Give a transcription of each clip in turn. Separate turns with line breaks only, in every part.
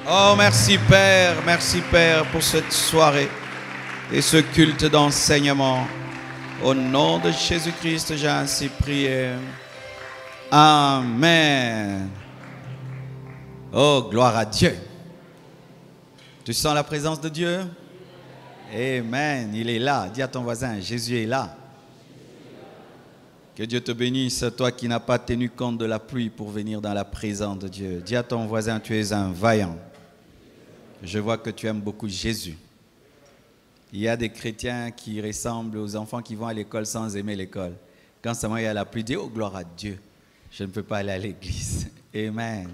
Oh, merci Père pour cette soirée et ce culte d'enseignement. Au nom de Jésus-Christ, j'ai ainsi prié. Amen. Oh, gloire à Dieu. Tu sens la présence de Dieu? Amen. Il est là. Dis à ton voisin, Jésus est là. Que Dieu te bénisse, toi qui n'as pas tenu compte de la pluie pour venir dans la présence de Dieu. Dis à ton voisin, tu es un vaillant. Je vois que tu aimes beaucoup Jésus. Il y a des chrétiens qui ressemblent aux enfants qui vont à l'école sans aimer l'école. Quand seulement il y a la pluie, dis, oh gloire à Dieu, je ne peux pas aller à l'église. Amen.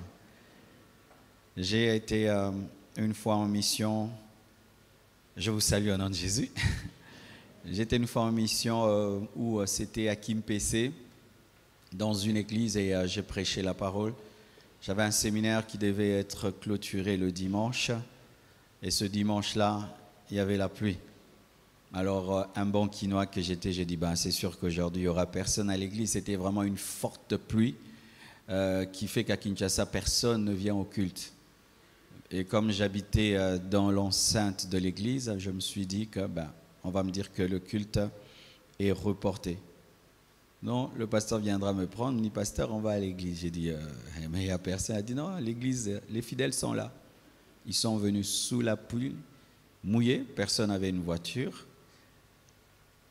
J'ai été une fois en mission. Je vous salue au nom de Jésus. J'étais une fois en mission où c'était à Kimpese, dans une église, et j'ai prêché la parole. J'avais un séminaire qui devait être clôturé le dimanche. Et ce dimanche-là, il y avait la pluie. Alors, un bon quinois que j'étais, j'ai dit, ben, c'est sûr qu'aujourd'hui, il n'y aura personne à l'église. C'était vraiment une forte pluie qui fait qu'à Kinshasa, personne ne vient au culte. Et comme j'habitais dans l'enceinte de l'église, je me suis dit que, ben, on va me dire que le culte est reporté. Non, le pasteur viendra me prendre, ni pasteur, on va à l'église. J'ai dit, mais il n'y a personne. Il a dit, non, l'église, les fidèles sont là. Ils sont venus sous la pluie, mouillés, personne n'avait une voiture.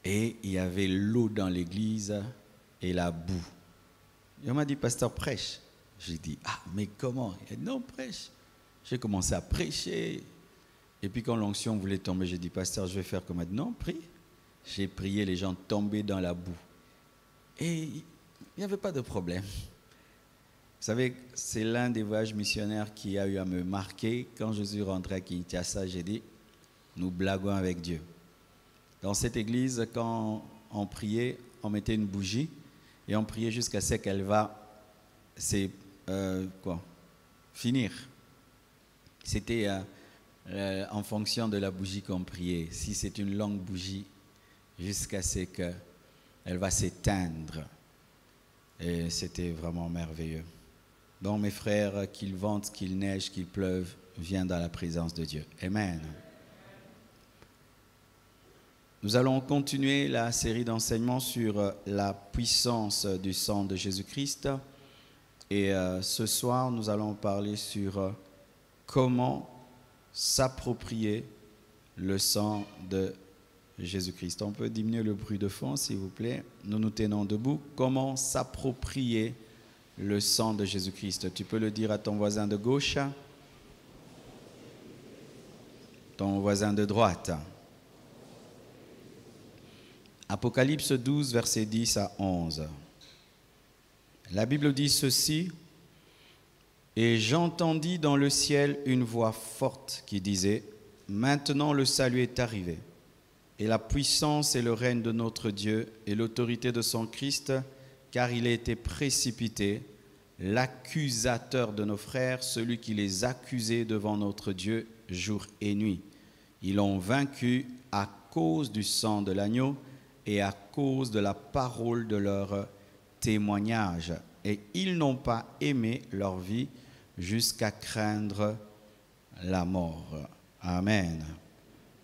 Et il y avait l'eau dans l'église et la boue. Et on m'a dit, pasteur, prêche. J'ai dit, ah, mais comment? Il a dit, non, prêche. J'ai commencé à prêcher. Et puis quand l'onction voulait tomber, j'ai dit, pasteur, je vais faire comme elle. Non, prie. J'ai prié, les gens tombaient dans la boue. Et il n'y avait pas de problème. Vous savez, c'est l'un des voyages missionnaires qui a eu à me marquer. Quand je suis rentré à Kinshasa, j'ai dit, nous blaguons avec Dieu. Dans cette église, quand on priait, on mettait une bougie et on priait jusqu'à ce qu'elle va finir. C'était en fonction de la bougie qu'on priait. Si c'est une longue bougie, jusqu'à ce qu'elle va s'éteindre. Et c'était vraiment merveilleux. Donc mes frères, qu'il vente, qu'il neige, qu'il pleuve, viens dans la présence de Dieu. Amen. Nous allons continuer la série d'enseignements sur la puissance du sang de Jésus-Christ. Et ce soir, nous allons parler sur comment s'approprier le sang de Jésus-Christ. On peut diminuer le bruit de fond, s'il vous plaît. Nous nous tenons debout. Comment s'approprier le sang de Jésus-Christ? Tu peux le dire à ton voisin de gauche, ton voisin de droite. Apocalypse 12, versets 10 à 11. La Bible dit ceci: « Et j'entendis dans le ciel une voix forte qui disait, « Maintenant le salut est arrivé, et la puissance et le règne de notre Dieu et l'autorité de son Christ, car il a été précipité, l'accusateur de nos frères, celui qui les accusait devant notre Dieu jour et nuit. Ils l'ont vaincu à cause du sang de l'agneau et à cause de la parole de leur témoignage. Et ils n'ont pas aimé leur vie jusqu'à craindre la mort. » Amen.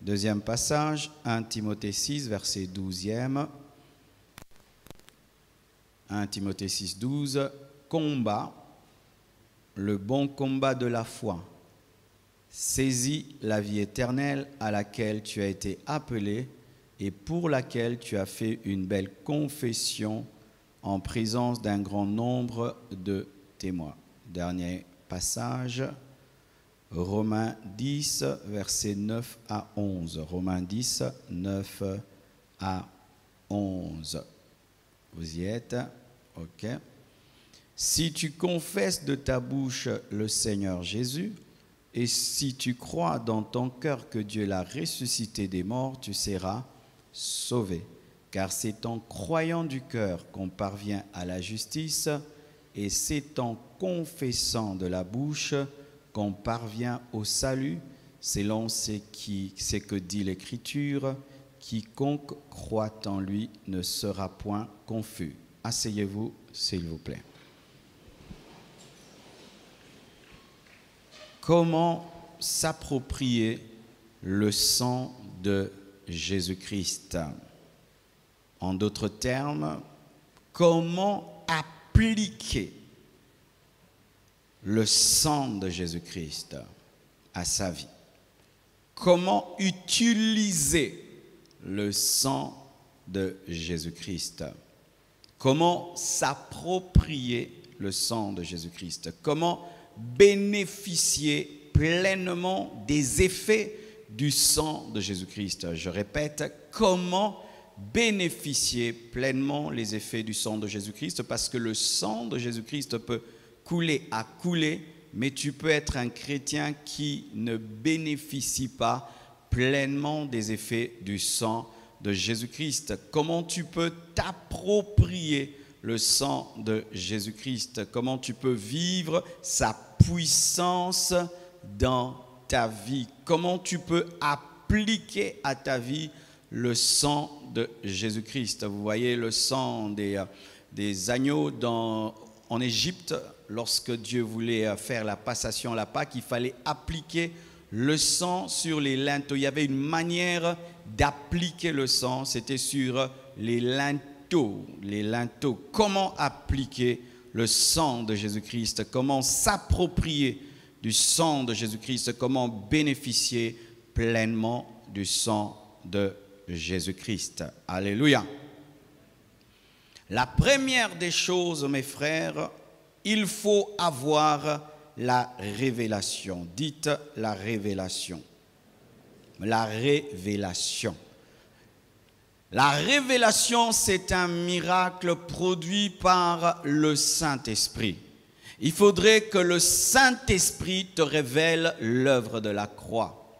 Deuxième passage, 1 Timothée 6, verset 12e. 1 Timothée 6, 12. « Combat le bon combat de la foi. Saisis la vie éternelle à laquelle tu as été appelé et pour laquelle tu as fait une belle confession en présence d'un grand nombre de témoins. » Dernier passage, Romains 10, versets 9 à 11. Romains 10, 9 à 11. Vous y êtes? Ok. « Si tu confesses de ta bouche le Seigneur Jésus, et si tu crois dans ton cœur que Dieu l'a ressuscité des morts, tu seras sauvé. Car c'est en croyant du cœur qu'on parvient à la justice, et c'est en confessant de la bouche qu'on parvient au salut, selon ce que dit l'Écriture, quiconque croit en lui ne sera point confus. » Asseyez-vous, s'il vous plaît. comment s'approprier le sang de Jésus-Christ. En d'autres termes, comment appliquer le sang de Jésus-Christ à sa vie. Comment utiliser le sang de Jésus-Christ. Comment s'approprier le sang de Jésus-Christ. Comment bénéficier pleinement des effets du sang de Jésus-Christ. Je répète, comment bénéficier pleinement les effets du sang de Jésus-Christ, parce que le sang de Jésus-Christ peut couler à couler, mais tu peux être un chrétien qui ne bénéficie pas pleinement des effets du sang de Jésus-Christ. Comment tu peux t'approprier le sang de Jésus-Christ? Comment tu peux vivre sa puissance dans ta vie? Comment tu peux appliquer à ta vie le sang de Jésus-Christ? Vous voyez le sang des agneaux en Égypte, lorsque Dieu voulait faire la passation, la Pâque, il fallait appliquer le sang sur les linteaux. Il y avait une manière d'appliquer le sang, c'était sur les linteaux. Comment appliquer le sang de Jésus-Christ? Comment s'approprier du sang de Jésus-Christ? Comment bénéficier pleinement du sang de Jésus-Christ? Alléluia. La première des choses, mes frères, il faut avoir la révélation. Dites la révélation. La révélation. La révélation, c'est un miracle produit par le Saint-Esprit. Il faudrait que le Saint-Esprit te révèle l'œuvre de la croix.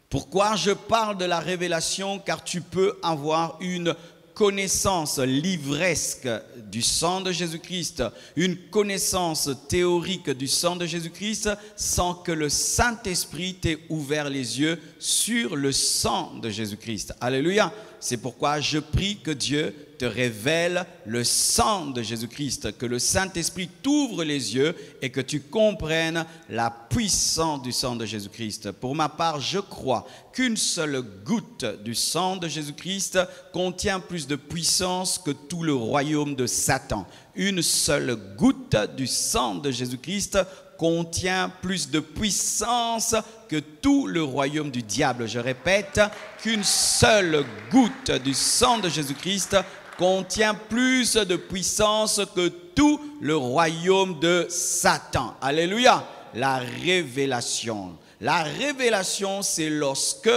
Pourquoi je parle de la révélation? Car tu peux avoir une connaissance livresque du sang de Jésus-Christ, une connaissance théorique du sang de Jésus-Christ, sans que le Saint-Esprit t'ait ouvert les yeux sur le sang de Jésus-Christ. Alléluia. C'est pourquoi je prie que Dieu te révèle le sang de Jésus-Christ, que le Saint-Esprit t'ouvre les yeux et que tu comprennes la puissance du sang de Jésus-Christ. Pour ma part, je crois qu'une seule goutte du sang de Jésus-Christ contient plus de puissance que tout le royaume de Satan. Une seule goutte du sang de Jésus-Christ contient plus de puissance que tout le royaume du diable. Je répète, qu'une seule goutte du sang de Jésus-Christ contient plus de puissance que tout le royaume de Satan. Alléluia. La révélation. La révélation, c'est lorsque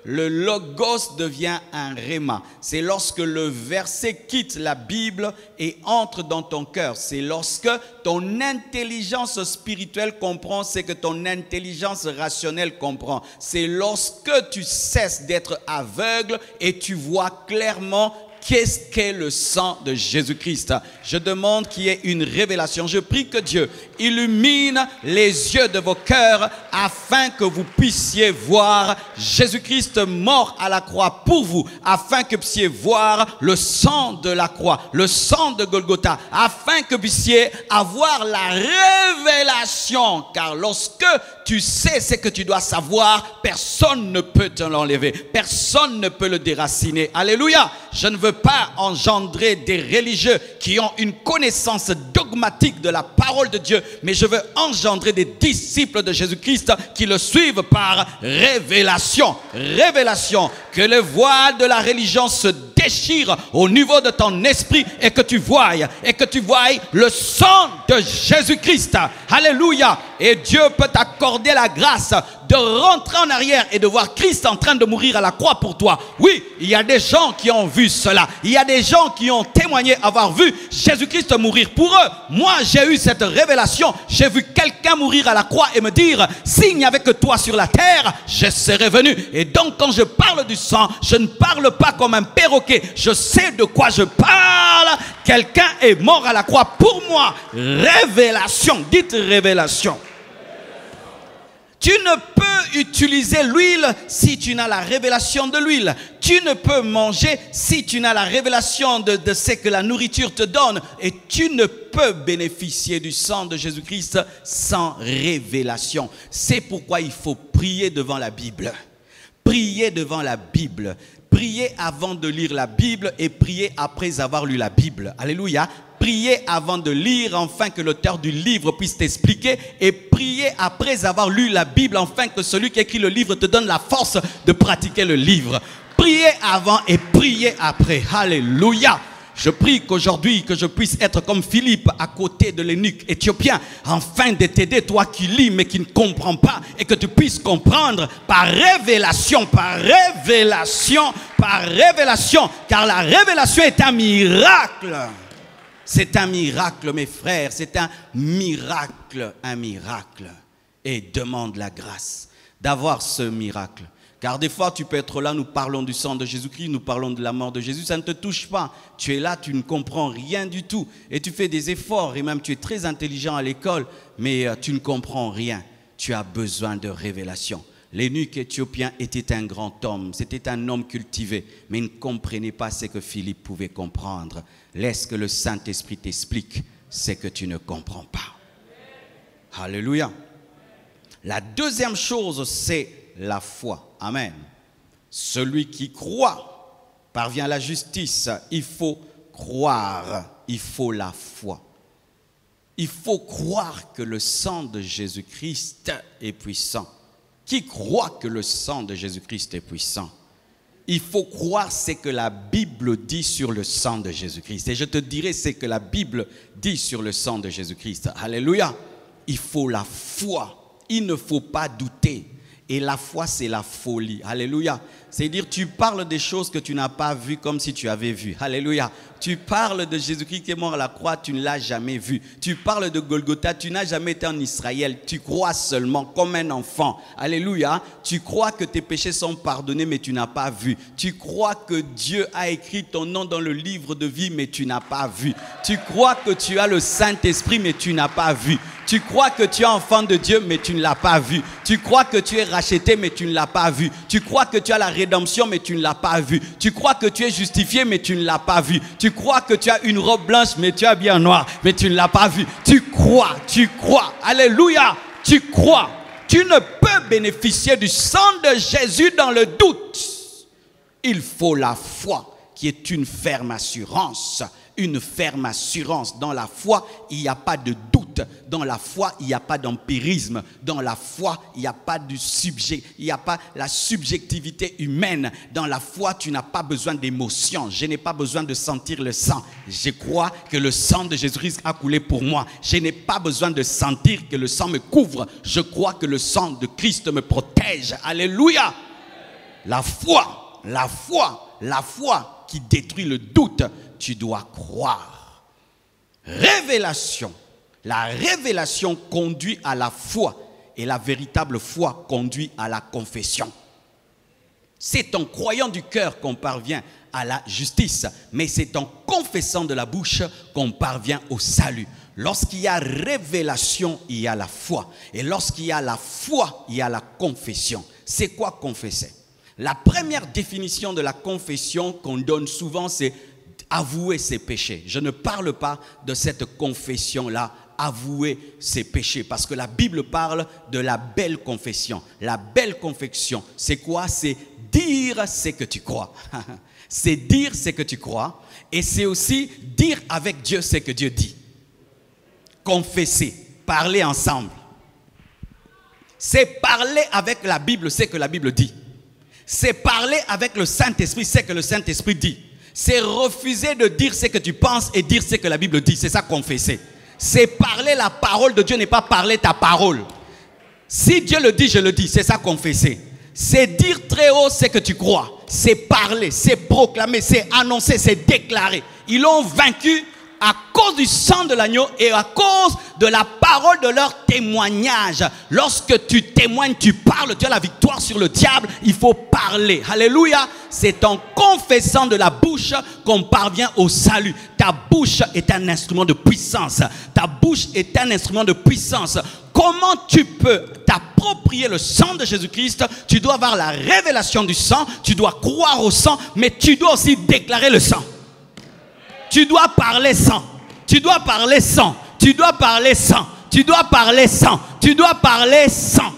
le logos devient un réma. C'est lorsque le verset quitte la Bible et entre dans ton cœur. C'est lorsque ton intelligence spirituelle comprend ce que ton intelligence rationnelle comprend. C'est lorsque tu cesses d'être aveugle et tu vois clairement qu'est-ce qu'est le sang de Jésus-Christ. Je demande qu'il y ait une révélation. Je prie que Dieu illumine les yeux de vos cœurs afin que vous puissiez voir Jésus-Christ mort à la croix pour vous, afin que vous puissiez voir le sang de la croix, le sang de Golgotha, afin que vous puissiez avoir la révélation. Car lorsque tu sais ce que tu dois savoir, personne ne peut te l'enlever, personne ne peut le déraciner. Alléluia. Je ne veux pas engendrer des religieux qui ont une connaissance dogmatique de la parole de Dieu, mais je veux engendrer des disciples de Jésus-Christ qui le suivent par révélation. Révélation. Que le voile de la religion se déchire au niveau de ton esprit et que tu voies le sang de Jésus-Christ. Alléluia. Et Dieu peut t'accorder la grâce de rentrer en arrière et de voir Christ en train de mourir à la croix pour toi. Oui, il y a des gens qui ont vu cela. Il y a des gens qui ont témoigné avoir vu Jésus-Christ mourir pour eux. Moi, j'ai eu cette révélation. J'ai vu quelqu'un mourir à la croix et me dire, s'il n'y avait que toi sur la terre, je serais venu. Et donc, quand je parle du sang, je ne parle pas comme un perroquet. Je sais de quoi je parle. Quelqu'un est mort à la croix pour moi. Révélation. Dites révélation. Tu ne peux utiliser l'huile si tu n'as la révélation de l'huile. Tu ne peux manger si tu n'as la révélation de ce que la nourriture te donne. Et tu ne peux peux bénéficier du sang de Jésus-Christ sans révélation. C'est pourquoi il faut prier devant la Bible. Prier devant la Bible. Prier avant de lire la Bible et prier après avoir lu la Bible. Alléluia. Prier avant de lire, afin que l'auteur du livre puisse t'expliquer, et prier après avoir lu la Bible, afin que celui qui écrit le livre te donne la force de pratiquer le livre. Prier avant et prier après. Alléluia. Je prie qu'aujourd'hui, que je puisse être comme Philippe à côté de l'eunuque éthiopien, afin de t'aider, toi qui lis mais qui ne comprends pas, et que tu puisses comprendre par révélation, par révélation, par révélation, car la révélation est un miracle. C'est un miracle, mes frères, c'est un miracle, et demande la grâce d'avoir ce miracle. Car des fois, tu peux être là, nous parlons du sang de Jésus-Christ, nous parlons de la mort de Jésus, ça ne te touche pas. Tu es là, tu ne comprends rien du tout. Et tu fais des efforts, et même tu es très intelligent à l'école, mais tu ne comprends rien. Tu as besoin de révélation. L'eunuque éthiopien était un grand homme, c'était un homme cultivé, mais il ne comprenait pas ce que Philippe pouvait comprendre. Laisse que le Saint-Esprit t'explique ce que tu ne comprends pas. Alléluia. La deuxième chose, c'est la foi. Amen. Celui qui croit parvient à la justice. Il faut croire. Il faut la foi. Il faut croire que le sang de Jésus-Christ est puissant. Qui croit que le sang de Jésus-Christ est puissant? Il faut croire ce que la Bible dit sur le sang de Jésus-Christ. Et je te dirai ce que la Bible dit sur le sang de Jésus-Christ. Alléluia. Il faut la foi. Il ne faut pas douter. Et la foi, c'est la folie. Alléluia. C'est-à-dire, tu parles des choses que tu n'as pas vues comme si tu avais vu. Alléluia. Tu parles de Jésus-Christ qui est mort à la croix, tu ne l'as jamais vu. Tu parles de Golgotha, tu n'as jamais été en Israël. Tu crois seulement comme un enfant. Alléluia. Tu crois que tes péchés sont pardonnés, mais tu n'as pas vu. Tu crois que Dieu a écrit ton nom dans le livre de vie, mais tu n'as pas vu. Tu crois que tu as le Saint-Esprit, mais tu n'as pas vu. Tu crois que tu es enfant de Dieu, mais tu ne l'as pas vu. Tu crois que tu es racheté, mais tu ne l'as pas vu. Tu crois que tu as la rédemption, mais tu ne l'as pas vu. Tu crois que tu es justifié, mais tu ne l'as pas vu. Tu crois que tu as une robe blanche, mais tu as bien noir, mais tu ne l'as pas vu. Tu crois. Alléluia. Tu crois. Tu ne peux bénéficier du sang de Jésus dans le doute. Il faut la foi, qui est une ferme assurance. Une ferme assurance. Dans la foi, il n'y a pas de doute. Dans la foi, il n'y a pas d'empirisme. Dans la foi, il n'y a pas de il n'y a pas la subjectivité humaine. Dans la foi, tu n'as pas besoin d'émotion. Je n'ai pas besoin de sentir le sang. Je crois que le sang de Jésus-Christ a coulé pour moi. Je n'ai pas besoin de sentir que le sang me couvre. Je crois que le sang de Christ me protège. Alléluia. La foi qui détruit le doute. Tu dois croire. Révélation. La révélation conduit à la foi. Et la véritable foi conduit à la confession. C'est en croyant du cœur qu'on parvient à la justice. Mais c'est en confessant de la bouche qu'on parvient au salut. Lorsqu'il y a révélation, il y a la foi. Et lorsqu'il y a la foi, il y a la confession. C'est quoi confesser? La première définition de la confession qu'on donne souvent, c'est avouer ses péchés. Je ne parle pas de cette confession-là, avouer ses péchés, parce que la Bible parle de la belle confession. La belle confession, c'est quoi? C'est dire ce que tu crois. C'est dire ce que tu crois, et c'est aussi dire avec Dieu ce que Dieu dit. Confesser, parler ensemble. C'est parler avec la Bible ce que la Bible dit. C'est parler avec le Saint-Esprit ce que le Saint-Esprit dit. C'est refuser de dire ce que tu penses et dire ce que la Bible dit. C'est ça, confesser. C'est parler la parole de Dieu, n'est pas parler ta parole. Si Dieu le dit, je le dis. C'est ça, confesser. C'est dire très haut ce que tu crois. C'est parler, c'est proclamer, c'est annoncer, c'est déclarer. Ils l'ont vaincu à cause du sang de l'agneau et à cause de la parole de leur témoignage. Lorsque tu témoignes, tu parles, tu as la victoire sur le diable. Il faut parler. Alléluia. C'est en confessant de la bouche qu'on parvient au salut. Ta bouche est un instrument de puissance. Ta bouche est un instrument de puissance. Comment tu peux t'approprier le sang de Jésus-Christ? Tu dois avoir la révélation du sang. Tu dois croire au sang, mais tu dois aussi déclarer le sang. Tu dois parler sang. Tu dois parler sans. Tu dois parler sans. Tu dois parler sans. Tu dois parler sans.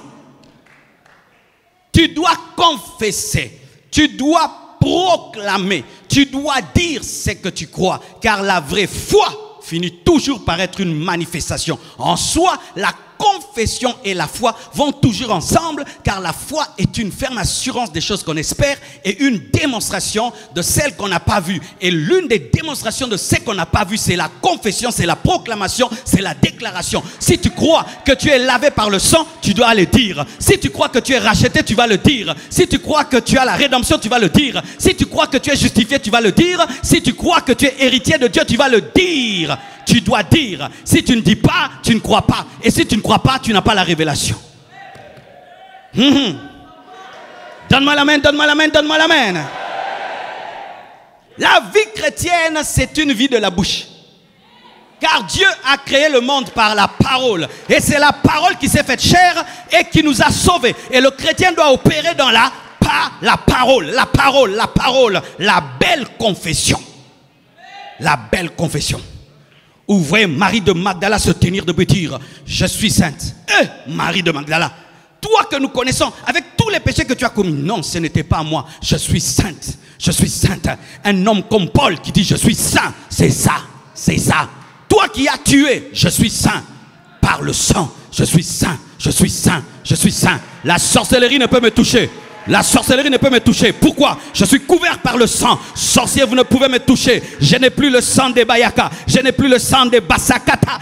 Tu dois confesser. Tu dois proclamer. Tu dois dire ce que tu crois. Car la vraie foi finit toujours par être une manifestation. En soi, la confession et la foi vont toujours ensemble, car la foi est une ferme assurance des choses qu'on espère et une démonstration de celles qu'on n'a pas vues. Et l'une des démonstrations de ce qu'on n'a pas vu, c'est la confession, c'est la proclamation, c'est la déclaration. Si tu crois que tu es lavé par le sang, tu dois le dire. Si tu crois que tu es racheté, tu vas le dire. Si tu crois que tu as la rédemption, tu vas le dire. Si tu crois que tu es justifié, tu vas le dire. Si tu crois que tu es héritier de Dieu, tu vas le dire. Tu dois dire. Si tu ne dis pas, tu ne crois pas. Et si tu ne crois pas, tu n'as pas la révélation. Donne-moi la main, donne-moi la main, donne-moi la main. La vie chrétienne, c'est une vie de la bouche. Car Dieu a créé le monde par la parole. Et c'est la parole qui s'est faite chair et qui nous a sauvés. Et le chrétien doit opérer dans la parole, la parole, la parole, la belle confession. La belle confession. Ouvrez Marie de Magdala se tenir debout et dire, je suis sainte. Marie de Magdala, toi que nous connaissons, avec tous les péchés que tu as commis, non, ce n'était pas moi, je suis sainte, je suis sainte. Un homme comme Paul qui dit, je suis saint, c'est ça, c'est ça. Toi qui as tué, je suis saint, par le sang, je suis saint, je suis saint, je suis saint. La sorcellerie ne peut me toucher. La sorcellerie ne peut me toucher. Pourquoi? Je suis couvert par le sang. Sorcier, vous ne pouvez me toucher. Je n'ai plus le sang des Bayaka. Je n'ai plus le sang des Basakata.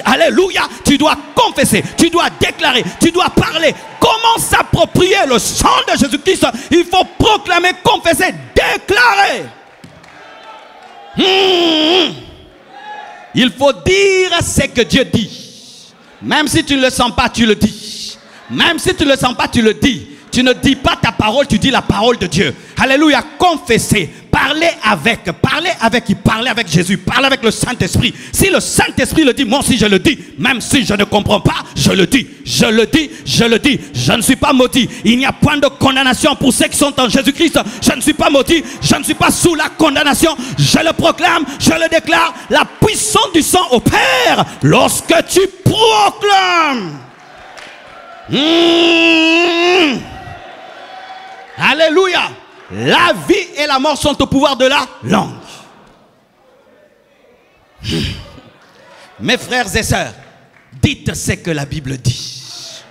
Alléluia. Tu dois confesser. Tu dois déclarer. Tu dois parler. Comment s'approprier le sang de Jésus-Christ? Il faut proclamer, confesser, déclarer. Il faut dire ce que Dieu dit. Même si tu ne le sens pas, tu le dis. Même si tu ne le sens pas, tu le dis. Tu ne dis pas ta parole, tu dis la parole de Dieu. Alléluia, confesser, parler avec qui? Parler avec Jésus, parler avec le Saint-Esprit. Si le Saint-Esprit le dit, moi aussi je le dis. Même si je ne comprends pas, je le dis. Je le dis, je le dis. Je ne suis pas maudit. Il n'y a point de condamnation pour ceux qui sont en Jésus-Christ. Je ne suis pas maudit. Je ne suis pas sous la condamnation. Je le proclame, je le déclare. La puissance du sang opère lorsque tu proclames. Alléluia. La vie et la mort sont au pouvoir de la langue. Mes frères et sœurs, dites ce que la Bible dit.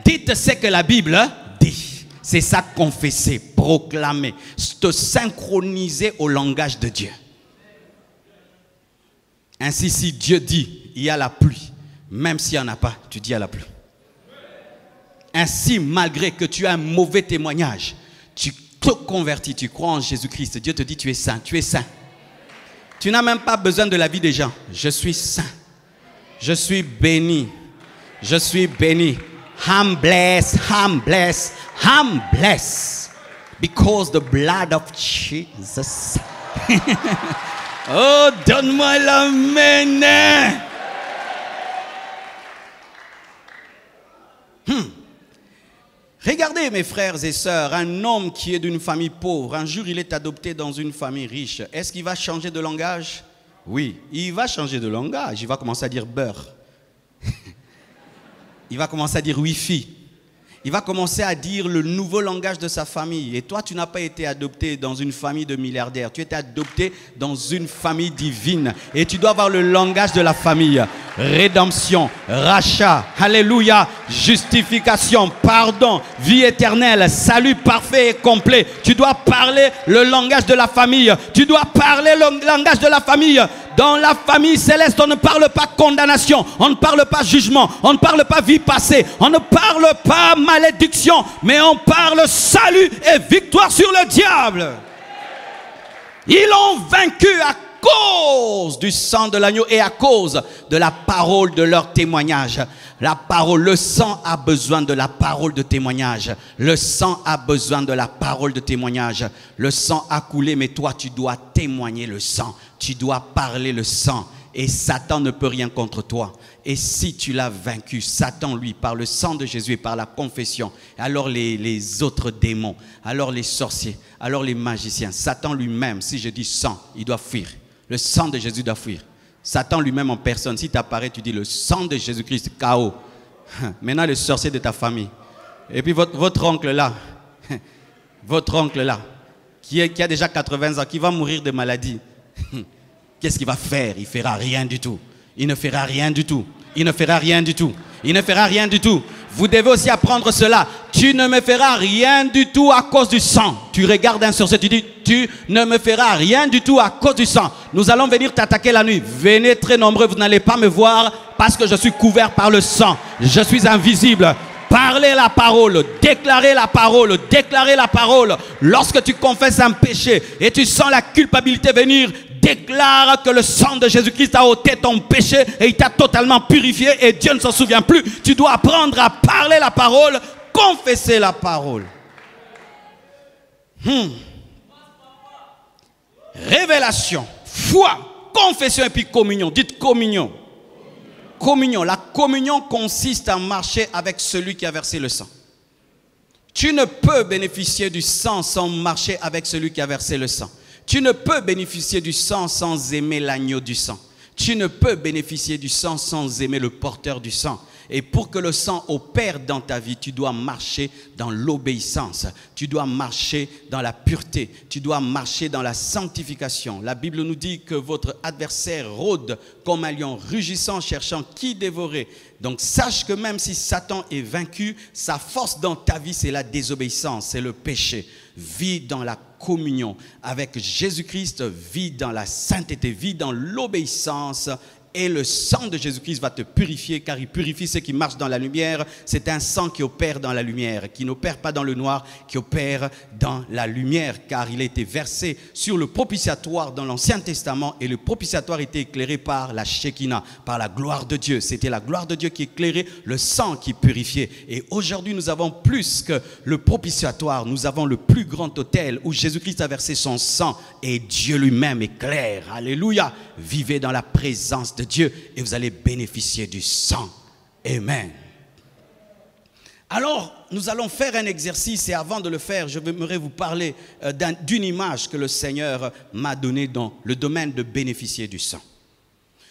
Dites ce que la Bible dit. C'est ça, confesser, proclamer, te synchroniser au langage de Dieu. Ainsi, si Dieu dit, il y a la pluie, même s'il n'y en a pas, tu dis il y a la pluie. Ainsi, malgré que tu as un mauvais témoignage, tu te convertis, tu crois en Jésus-Christ. Dieu te dit, tu es saint, tu es saint. Tu n'as même pas besoin de la vie des gens. Je suis saint. Je suis béni. Je suis béni. I'm blessed, I'm blessed, I'm blessed. Because the blood of Jesus. Oh, donne-moi la main. Regardez mes frères et sœurs, un homme qui est d'une famille pauvre, un jour il est adopté dans une famille riche. Est-ce qu'il va changer de langage? Oui, il va changer de langage. Il va commencer à dire beurre. Il va commencer à dire wifi. Il va commencer à dire le nouveau langage de sa famille. Et toi, tu n'as pas été adopté dans une famille de milliardaires. Tu étais adopté dans une famille divine. Et tu dois avoir le langage de la famille. Rédemption, rachat, alléluia, justification, pardon, vie éternelle, salut parfait et complet. Tu dois parler le langage de la famille. Tu dois parler le langage de la famille. Dans la famille céleste, on ne parle pas condamnation, on ne parle pas jugement, on ne parle pas vie passée, on ne parle pas malédiction, mais on parle salut et victoire sur le diable. Ils l'ont vaincu à cause du sang de l'agneau et à cause de la parole de leur témoignage. La parole, le sang a besoin de la parole de témoignage. Le sang a besoin de la parole de témoignage. Le sang a coulé, mais toi, tu dois témoigner le sang. Tu dois parler le sang. Et Satan ne peut rien contre toi. Et si tu l'as vaincu, Satan, lui, par le sang de Jésus et par la confession, alors les autres démons, alors les sorciers, alors les magiciens, Satan lui-même, si je dis sang, il doit fuir. Le sang de Jésus doit fuir. Satan lui-même en personne. Si tu apparais, tu dis le sang de Jésus-Christ, KO. Maintenant, le sorcier de ta famille. Et puis votre oncle là, votre oncle là, qui a déjà 80 ans, qui va mourir de maladie. Qu'est-ce qu'il va faire? Il ne fera rien du tout. Il ne fera rien du tout. Il ne fera rien du tout. Il ne fera rien du tout. Vous devez aussi apprendre cela. Tu ne me feras rien du tout à cause du sang. Tu regardes un sorcier, tu dis, tu ne me feras rien du tout à cause du sang. Nous allons venir t'attaquer la nuit. Venez très nombreux, vous n'allez pas me voir parce que je suis couvert par le sang. Je suis invisible. Parlez la parole, déclarez la parole, déclarez la parole. Lorsque tu confesses un péché et tu sens la culpabilité venir, déclare que le sang de Jésus-Christ a ôté ton péché et il t'a totalement purifié et Dieu ne s'en souvient plus. Tu dois apprendre à parler la parole, confesser la parole. Révélation, foi, confession et puis communion. Dites communion. Communion. La communion consiste à marcher avec celui qui a versé le sang. Tu ne peux bénéficier du sang sans marcher avec celui qui a versé le sang. Tu ne peux bénéficier du sang sans aimer l'agneau du sang. Tu ne peux bénéficier du sang sans aimer le porteur du sang. Et pour que le sang opère dans ta vie, tu dois marcher dans l'obéissance. Tu dois marcher dans la pureté. Tu dois marcher dans la sanctification. La Bible nous dit que votre adversaire rôde comme un lion rugissant, cherchant qui dévorer. Donc sache que même si Satan est vaincu, sa force dans ta vie, c'est la désobéissance, c'est le péché. Vis dans la communion avec Jésus-Christ, vis dans la sainteté, vis dans l'obéissance. Et le sang de Jésus-Christ va te purifier, car il purifie ceux qui marchent dans la lumière. C'est un sang qui opère dans la lumière, qui n'opère pas dans le noir, qui opère dans la lumière, car il a été versé sur le propitiatoire dans l'Ancien Testament, et le propitiatoire était éclairé par la Shekinah, par la gloire de Dieu. C'était la gloire de Dieu qui éclairait, le sang qui purifiait. Et aujourd'hui, nous avons plus que le propitiatoire, nous avons le plus grand autel où Jésus-Christ a versé son sang, et Dieu lui-même éclaire. Alléluia! Vivez dans la présence de Dieu et vous allez bénéficier du sang. Amen. Alors, nous allons faire un exercice et avant de le faire, je voudrais vous parler d'une image que le Seigneur m'a donnée dans le domaine de bénéficier du sang.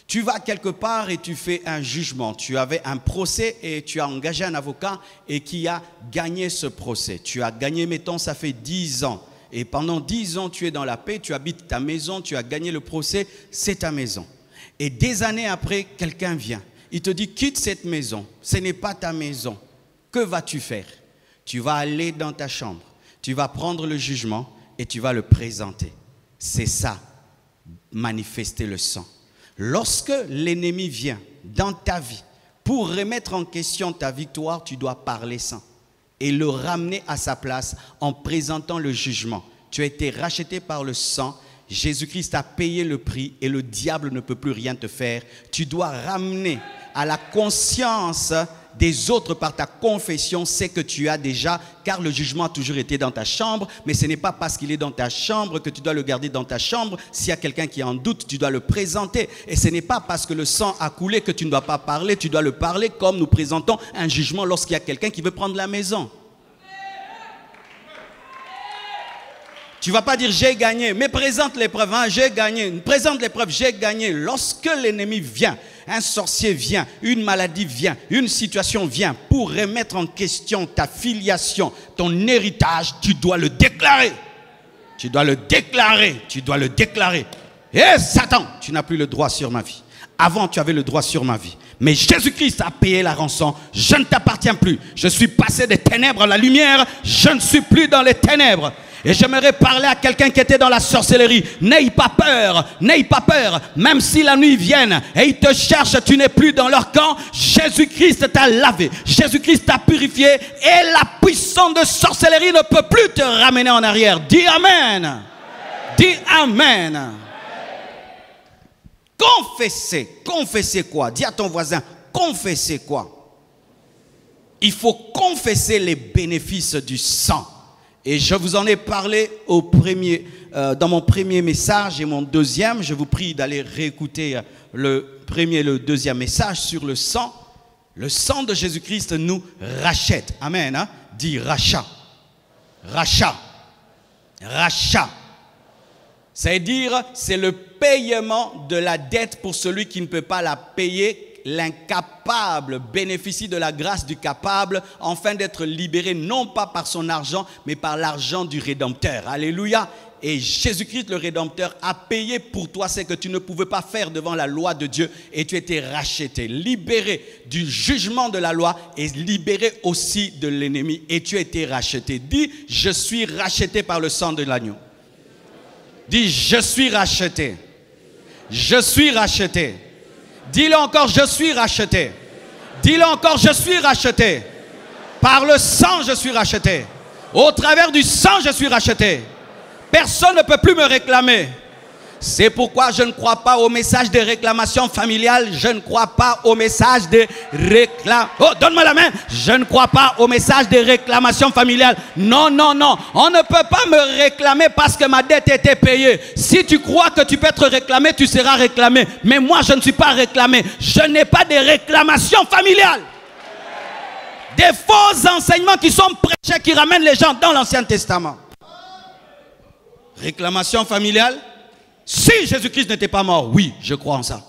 Tu vas quelque part et tu fais un jugement. Tu avais un procès et tu as engagé un avocat et qui a gagné ce procès. Tu as gagné, mettons, ça fait 10 ans. Et pendant 10 ans, tu es dans la paix, tu habites ta maison, tu as gagné le procès, c'est ta maison. Et des années après, quelqu'un vient. Il te dit, quitte cette maison, ce n'est pas ta maison. Que vas-tu faire? Tu vas aller dans ta chambre, tu vas prendre le jugement et tu vas le présenter. C'est ça, manifester le sang. Lorsque l'ennemi vient dans ta vie pour remettre en question ta victoire, tu dois parler sang et le ramener à sa place en présentant le jugement. Tu as été racheté par le sang. Jésus-Christ a payé le prix et le diable ne peut plus rien te faire. Tu dois ramener à la conscience des autres par ta confession ce que tu as déjà, car le jugement a toujours été dans ta chambre, mais ce n'est pas parce qu'il est dans ta chambre que tu dois le garder dans ta chambre. S'il y a quelqu'un qui en doute, tu dois le présenter. Et ce n'est pas parce que le sang a coulé que tu ne dois pas parler, tu dois le parler comme nous présentons un jugement lorsqu'il y a quelqu'un qui veut prendre la maison. Tu ne vas pas dire j'ai gagné, mais présente l'épreuve, hein, j'ai gagné. Présente l'épreuve, j'ai gagné. Lorsque l'ennemi vient, un sorcier vient, une maladie vient, une situation vient pour remettre en question ta filiation, ton héritage, tu dois le déclarer. Tu dois le déclarer, tu dois le déclarer. Et Satan, tu n'as plus le droit sur ma vie. Avant, tu avais le droit sur ma vie. Mais Jésus-Christ a payé la rançon. Je ne t'appartiens plus. Je suis passé des ténèbres à la lumière. Je ne suis plus dans les ténèbres. Et j'aimerais parler à quelqu'un qui était dans la sorcellerie. N'aie pas peur, n'aie pas peur. Même si la nuit vienne et ils te cherchent, tu n'es plus dans leur camp. Jésus-Christ t'a lavé, Jésus-Christ t'a purifié. Et la puissance de sorcellerie ne peut plus te ramener en arrière. Dis Amen. Dis Amen. Confessez, confessez quoi? Dis à ton voisin, confessez quoi? Il faut confesser les bénéfices du sang. Et je vous en ai parlé dans mon premier message et mon deuxième. Je vous prie d'aller réécouter le premier et le deuxième message sur le sang. Le sang de Jésus-Christ nous rachète. Amen. Hein? Dis rachat. Rachat. Rachat. C'est-à-dire, c'est le paiement de la dette pour celui qui ne peut pas la payer. L'incapable bénéficie de la grâce du capable, afin d'être libéré non pas par son argent, mais par l'argent du Rédempteur. Alléluia. Et Jésus-Christ, le Rédempteur, a payé pour toi ce que tu ne pouvais pas faire devant la loi de Dieu. Et tu étais racheté, libéré du jugement de la loi et libéré aussi de l'ennemi. Et tu as été racheté. Dis, je suis racheté par le sang de l'agneau. Dis, je suis racheté. Je suis racheté. Dis-le encore, je suis racheté. Dis-le encore, je suis racheté. Par le sang, je suis racheté. Au travers du sang, je suis racheté. Personne ne peut plus me réclamer. C'est pourquoi je ne crois pas au message de réclamation familiale. Je ne crois pas au message de réclamation. Oh, donne-moi la main. Je ne crois pas au message de réclamation familiale. Non, non, non. On ne peut pas me réclamer parce que ma dette était payée. Si tu crois que tu peux être réclamé, tu seras réclamé. Mais moi, je ne suis pas réclamé. Je n'ai pas de réclamation familiale. Des faux enseignements qui sont prêchés, qui ramènent les gens dans l'Ancien Testament. Réclamation familiale. Si Jésus-Christ n'était pas mort, oui, je crois en ça.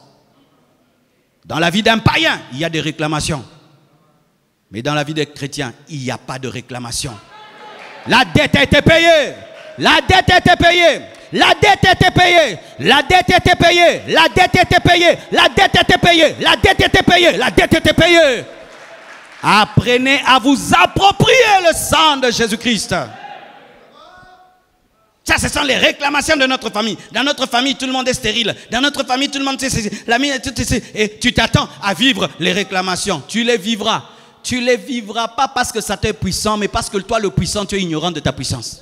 Dans la vie d'un païen, il y a des réclamations. Mais dans la vie des chrétiens, il n'y a pas de réclamation. La dette a été payée. La dette a été payée. La dette a été payée. La dette a été payée. La dette a été payée. La dette a été payée. La dette a été payée. La dette a été payée. Apprenez à vous approprier le sang de Jésus-Christ. Ça, ce sont les réclamations de notre famille. Dans notre famille, tout le monde est stérile. Dans notre famille, tout le monde... La mienne, et tu t'attends à vivre les réclamations. Tu les vivras. Tu les vivras pas parce que ça t'est puissant, mais parce que toi, le puissant, tu es ignorant de ta puissance.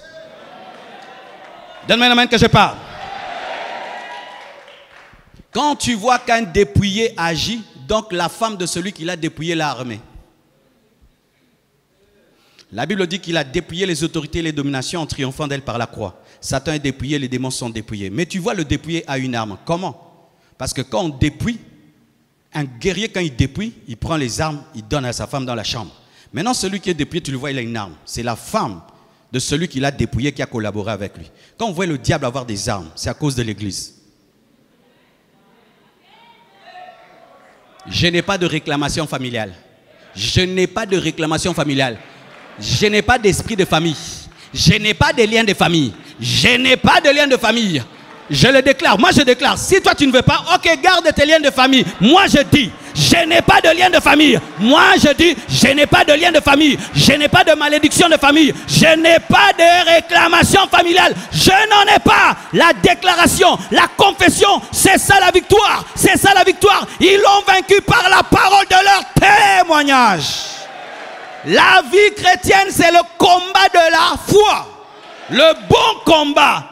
Donne-moi la main que je parle. Quand tu vois qu'un dépouillé agit, donc la femme de celui qui l'a dépouillé l'a armé. La Bible dit qu'il a dépouillé les autorités et les dominations en triomphant d'elles par la croix. Satan est dépouillé, les démons sont dépouillés. Mais tu vois, le dépouillé a une arme. Comment? Parce que quand on dépouille, un guerrier, quand il dépouille, il prend les armes, il donne à sa femme dans la chambre. Maintenant, celui qui est dépouillé, tu le vois, il a une arme. C'est la femme de celui qui l'a dépouillé qui a collaboré avec lui. Quand on voit le diable avoir des armes, c'est à cause de l'église. Je n'ai pas de réclamation familiale. Je n'ai pas de réclamation familiale. Je n'ai pas d'esprit de famille. Je n'ai pas de lien de famille. Je n'ai pas de lien de famille. Je le déclare. Moi, je déclare. Si toi, tu ne veux pas, ok, garde tes liens de famille. Moi, je dis, je n'ai pas de lien de famille. Moi, je dis, je n'ai pas de lien de famille. Je n'ai pas de malédiction de famille. Je n'ai pas de réclamation familiale. Je n'en ai pas. La déclaration, la confession, c'est ça la victoire. C'est ça la victoire. Ils l'ont vaincu par la parole de leur témoignage. La vie chrétienne, c'est le combat de la foi. Le bon combat,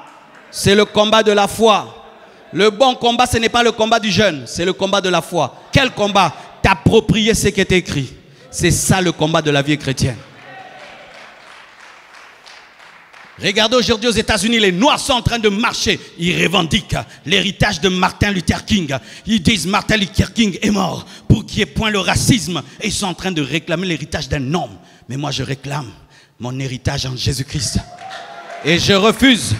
c'est le combat de la foi. Le bon combat, ce n'est pas le combat du jeûne, c'est le combat de la foi. Quel combat? T'approprier ce qui est écrit. C'est ça le combat de la vie chrétienne. Regardez aujourd'hui aux États-Unis, les Noirs sont en train de marcher. Ils revendiquent l'héritage de Martin Luther King. Ils disent Martin Luther King est mort pour qu'il n'y ait point le racisme. Et ils sont en train de réclamer l'héritage d'un homme. Mais moi je réclame mon héritage en Jésus-Christ. Et je refuse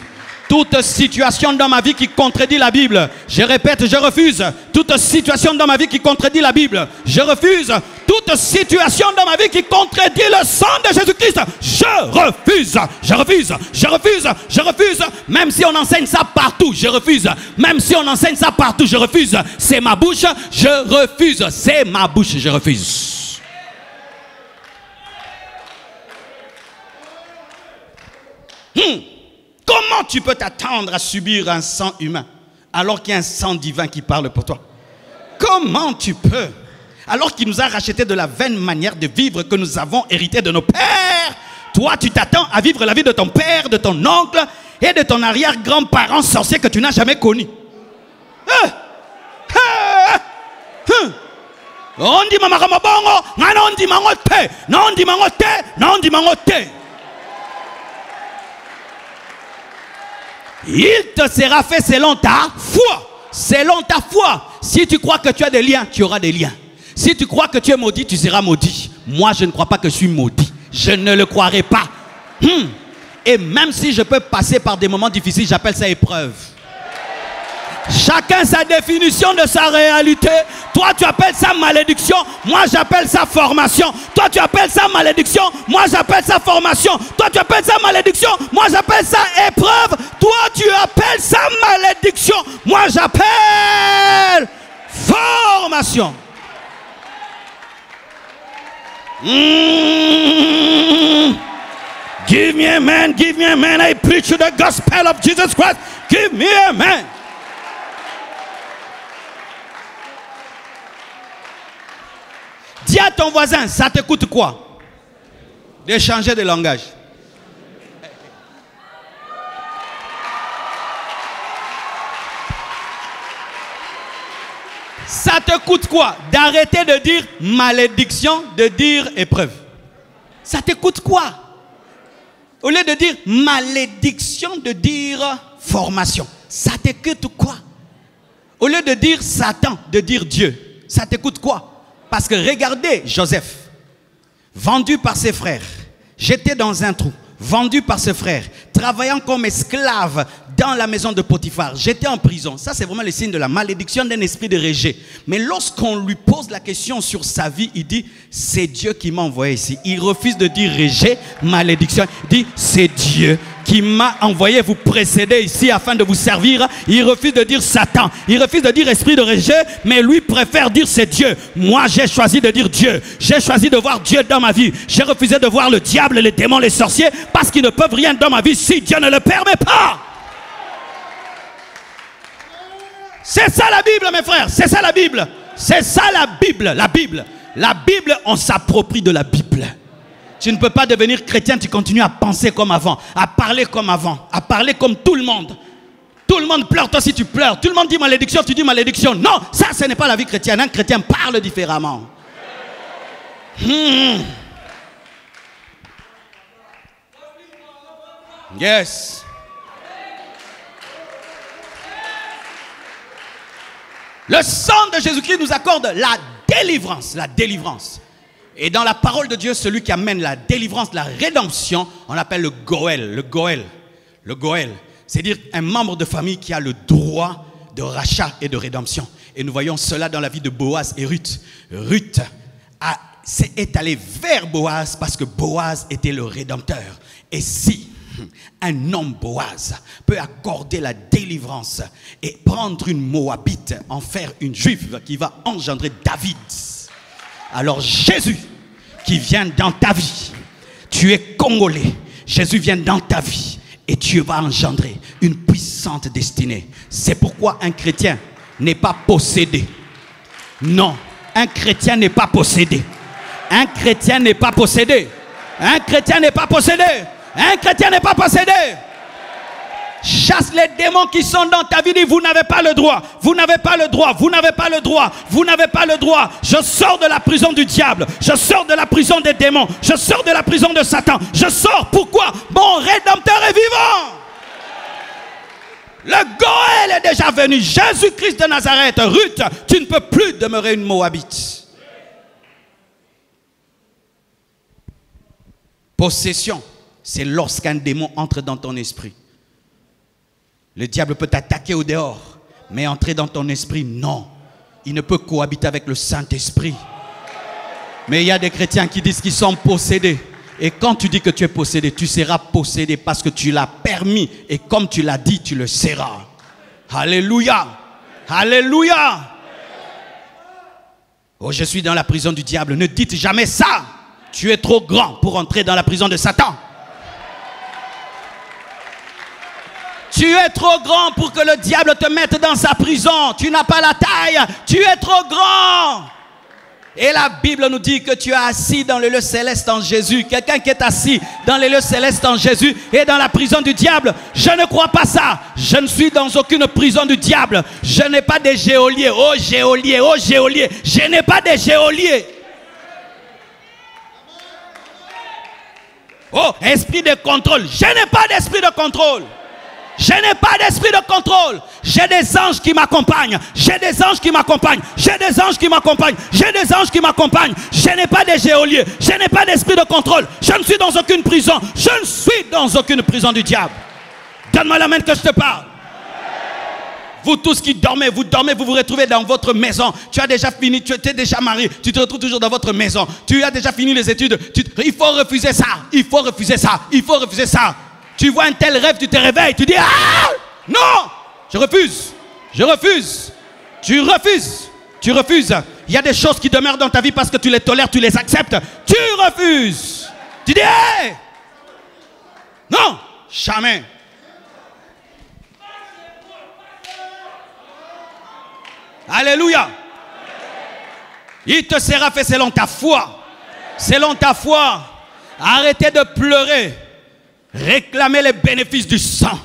toute situation dans ma vie qui contredit la Bible. Je répète, je refuse toute situation dans ma vie qui contredit la Bible. Je refuse toute situation dans ma vie qui contredit le sang de Jésus-Christ. Je refuse, je refuse, je refuse, je refuse. Même si on enseigne ça partout, je refuse. Même si on enseigne ça partout, je refuse. C'est ma bouche, je refuse. C'est ma bouche, je refuse. Comment tu peux t'attendre à subir un sang humain alors qu'il y a un sang divin qui parle pour toi? Comment tu peux? Alors qu'il nous a racheté de la vaine manière de vivre que nous avons hérité de nos pères. Toi, tu t'attends à vivre la vie de ton père, de ton oncle et de ton arrière-grand-parent sorcier que tu n'as jamais connu. On dit mama bongo, on dit mangote, non on dit mangote, non on dit mangote. Il te sera fait selon ta foi. Selon ta foi. Si tu crois que tu as des liens, tu auras des liens. Si tu crois que tu es maudit, tu seras maudit. Moi, je ne crois pas que je suis maudit. Je ne le croirai pas. Et même si je peux passer par des moments difficiles, j'appelle ça épreuve. Chacun sa définition de sa réalité. Toi, tu appelles ça malédiction. Moi, j'appelle ça formation. Toi, tu appelles ça malédiction. Moi, j'appelle ça formation. Toi, tu appelles ça malédiction. Moi, j'appelle ça épreuve. Toi, tu appelles ça malédiction. Moi, j'appelle formation. Give me a man, give me a man. I preach the gospel of Jesus Christ. Give me a man. Dis à ton voisin, ça te coûte quoi d'échanger de langage? Ça te coûte quoi d'arrêter de dire malédiction, de dire épreuve? Ça te coûte quoi? Au lieu de dire malédiction, de dire formation. Ça te coûte quoi? Au lieu de dire Satan, de dire Dieu. Ça te coûte quoi? Parce que regardez Joseph, vendu par ses frères, jeté dans un trou, vendu par ses frères, travaillant comme esclave dans la maison de Potiphar, j'étais en prison. Ça, c'est vraiment le signe de la malédiction d'un esprit de rejet. Mais lorsqu'on lui pose la question sur sa vie, il dit, c'est Dieu qui m'a envoyé ici. Il refuse de dire rejet, malédiction. Il dit, c'est Dieu qui m'a envoyé vous précéder ici afin de vous servir. Il refuse de dire Satan. Il refuse de dire esprit de rejet, mais lui préfère dire c'est Dieu. Moi, j'ai choisi de dire Dieu. J'ai choisi de voir Dieu dans ma vie. J'ai refusé de voir le diable, les démons, les sorciers, parce qu'ils ne peuvent rien dans ma vie si Dieu ne le permet pas. C'est ça la Bible, mes frères. C'est ça la Bible. C'est ça la Bible. La Bible. La Bible, on s'approprie de la Bible. Tu ne peux pas devenir chrétien, tu continues à penser comme avant, à parler comme avant, à parler comme tout le monde. Tout le monde pleure, toi aussi tu pleures. Tout le monde dit malédiction, tu dis malédiction. Non, ça ce n'est pas la vie chrétienne. Un chrétien parle différemment. Yes. Le sang de Jésus-Christ nous accorde la délivrance. La délivrance. Et dans la parole de Dieu, celui qui amène la délivrance, la rédemption, on l'appelle le Goël. Le Goël. Le Goël. C'est-à-dire un membre de famille qui a le droit de rachat et de rédemption. Et nous voyons cela dans la vie de Boaz et Ruth. Ruth est allée vers Boaz parce que Boaz était le rédempteur. Et si un homme Boaz peut accorder la délivrance et prendre une Moabite, en faire une juive qui va engendrer David, alors Jésus qui vient dans ta vie, tu es congolais, Jésus vient dans ta vie et tu vas engendrer une puissante destinée. C'est pourquoi un chrétien n'est pas possédé. Non, un chrétien n'est pas possédé. Un chrétien n'est pas possédé. Un chrétien n'est pas possédé. Un chrétien n'est pas possédé. Chasse les démons qui sont dans ta vie. Dis, vous n'avez pas le droit. Vous n'avez pas le droit. Vous n'avez pas le droit. Vous n'avez pas le droit. Je sors de la prison du diable. Je sors de la prison des démons. Je sors de la prison de Satan. Je sors. Pourquoi? Mon rédempteur est vivant. Le Goël est déjà venu. Jésus-Christ de Nazareth. Ruth, tu ne peux plus demeurer une Moabite. Possession, c'est lorsqu'un démon entre dans ton esprit. Le diable peut t'attaquer au dehors, mais entrer dans ton esprit, non. Il ne peut cohabiter avec le Saint-Esprit. Mais il y a des chrétiens qui disent qu'ils sont possédés. Et quand tu dis que tu es possédé, tu seras possédé parce que tu l'as permis. Et comme tu l'as dit, tu le seras. Alléluia. Alléluia. Oh, je suis dans la prison du diable. Ne dites jamais ça. Tu es trop grand pour entrer dans la prison de Satan. Tu es trop grand pour que le diable te mette dans sa prison. Tu n'as pas la taille. Tu es trop grand. Et la Bible nous dit que tu es assis dans les lieux célestes en Jésus. Quelqu'un qui est assis dans les lieux célestes en Jésus et dans la prison du diable. Je ne crois pas ça. Je ne suis dans aucune prison du diable. Je n'ai pas de geôlier. Oh geôlier, oh geôlier. Je n'ai pas de geôlier. Oh, esprit de contrôle. Je n'ai pas d'esprit de contrôle. Je n'ai pas d'esprit de contrôle. J'ai des anges qui m'accompagnent. J'ai des anges qui m'accompagnent. J'ai des anges qui m'accompagnent. J'ai des anges qui m'accompagnent. Je n'ai pas de geôlier. Je n'ai pas d'esprit de contrôle. Je ne suis dans aucune prison. Je ne suis dans aucune prison du diable. Donne-moi la main que je te parle. Vous tous qui dormez, vous vous retrouvez dans votre maison. Tu as déjà fini, tu étais déjà marié, tu te retrouves toujours dans votre maison. Tu as déjà fini les études. Il faut refuser ça, il faut refuser ça, il faut refuser ça. Tu vois un tel rêve, tu te réveilles, tu dis ah non, je refuse, je refuse. Tu refuses, tu refuses. Il y a des choses qui demeurent dans ta vie parce que tu les tolères, tu les acceptes. Tu refuses. Tu dis hey! Non, jamais. Alléluia. Il te sera fait selon ta foi. Selon ta foi. Arrêtez de pleurer. Réclamez les bénéfices du sang.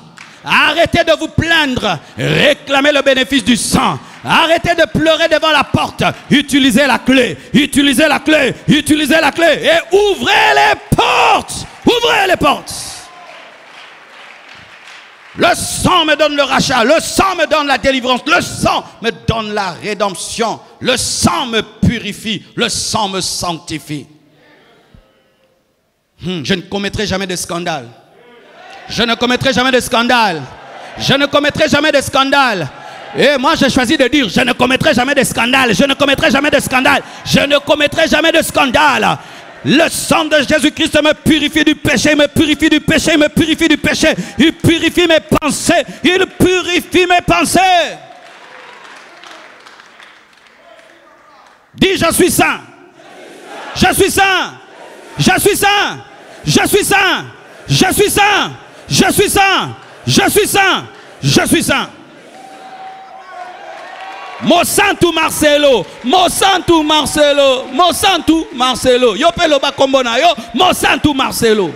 Arrêtez de vous plaindre. Réclamez le bénéfice du sang. Arrêtez de pleurer devant la porte. Utilisez la clé. Utilisez la clé. Utilisez la clé. Et ouvrez les portes. Ouvrez les portes. Le sang me donne le rachat. Le sang me donne la délivrance. Le sang me donne la rédemption. Le sang me purifie. Le sang me sanctifie. Je ne commettrai jamais de scandale. Je ne commettrai jamais de scandale. Je ne commettrai jamais de scandale. Et moi j'ai choisi de dire, je ne commettrai jamais de scandale. Je ne commettrai jamais de scandale. Je ne commettrai jamais de scandale. Le sang de Jésus-Christ me purifie du péché, me purifie du péché, me purifie du péché. Il purifie mes pensées, il purifie mes pensées. Dis, je suis saint. Je suis saint. Je suis saint. Je suis saint. Je suis saint. Je suis saint. Je suis saint. Je suis saint. Mosantu Marcelo, Mosantu Marcelo, Mosantu Marcelo. Yo pelo ba kombona yo, Mosantu Marcelo.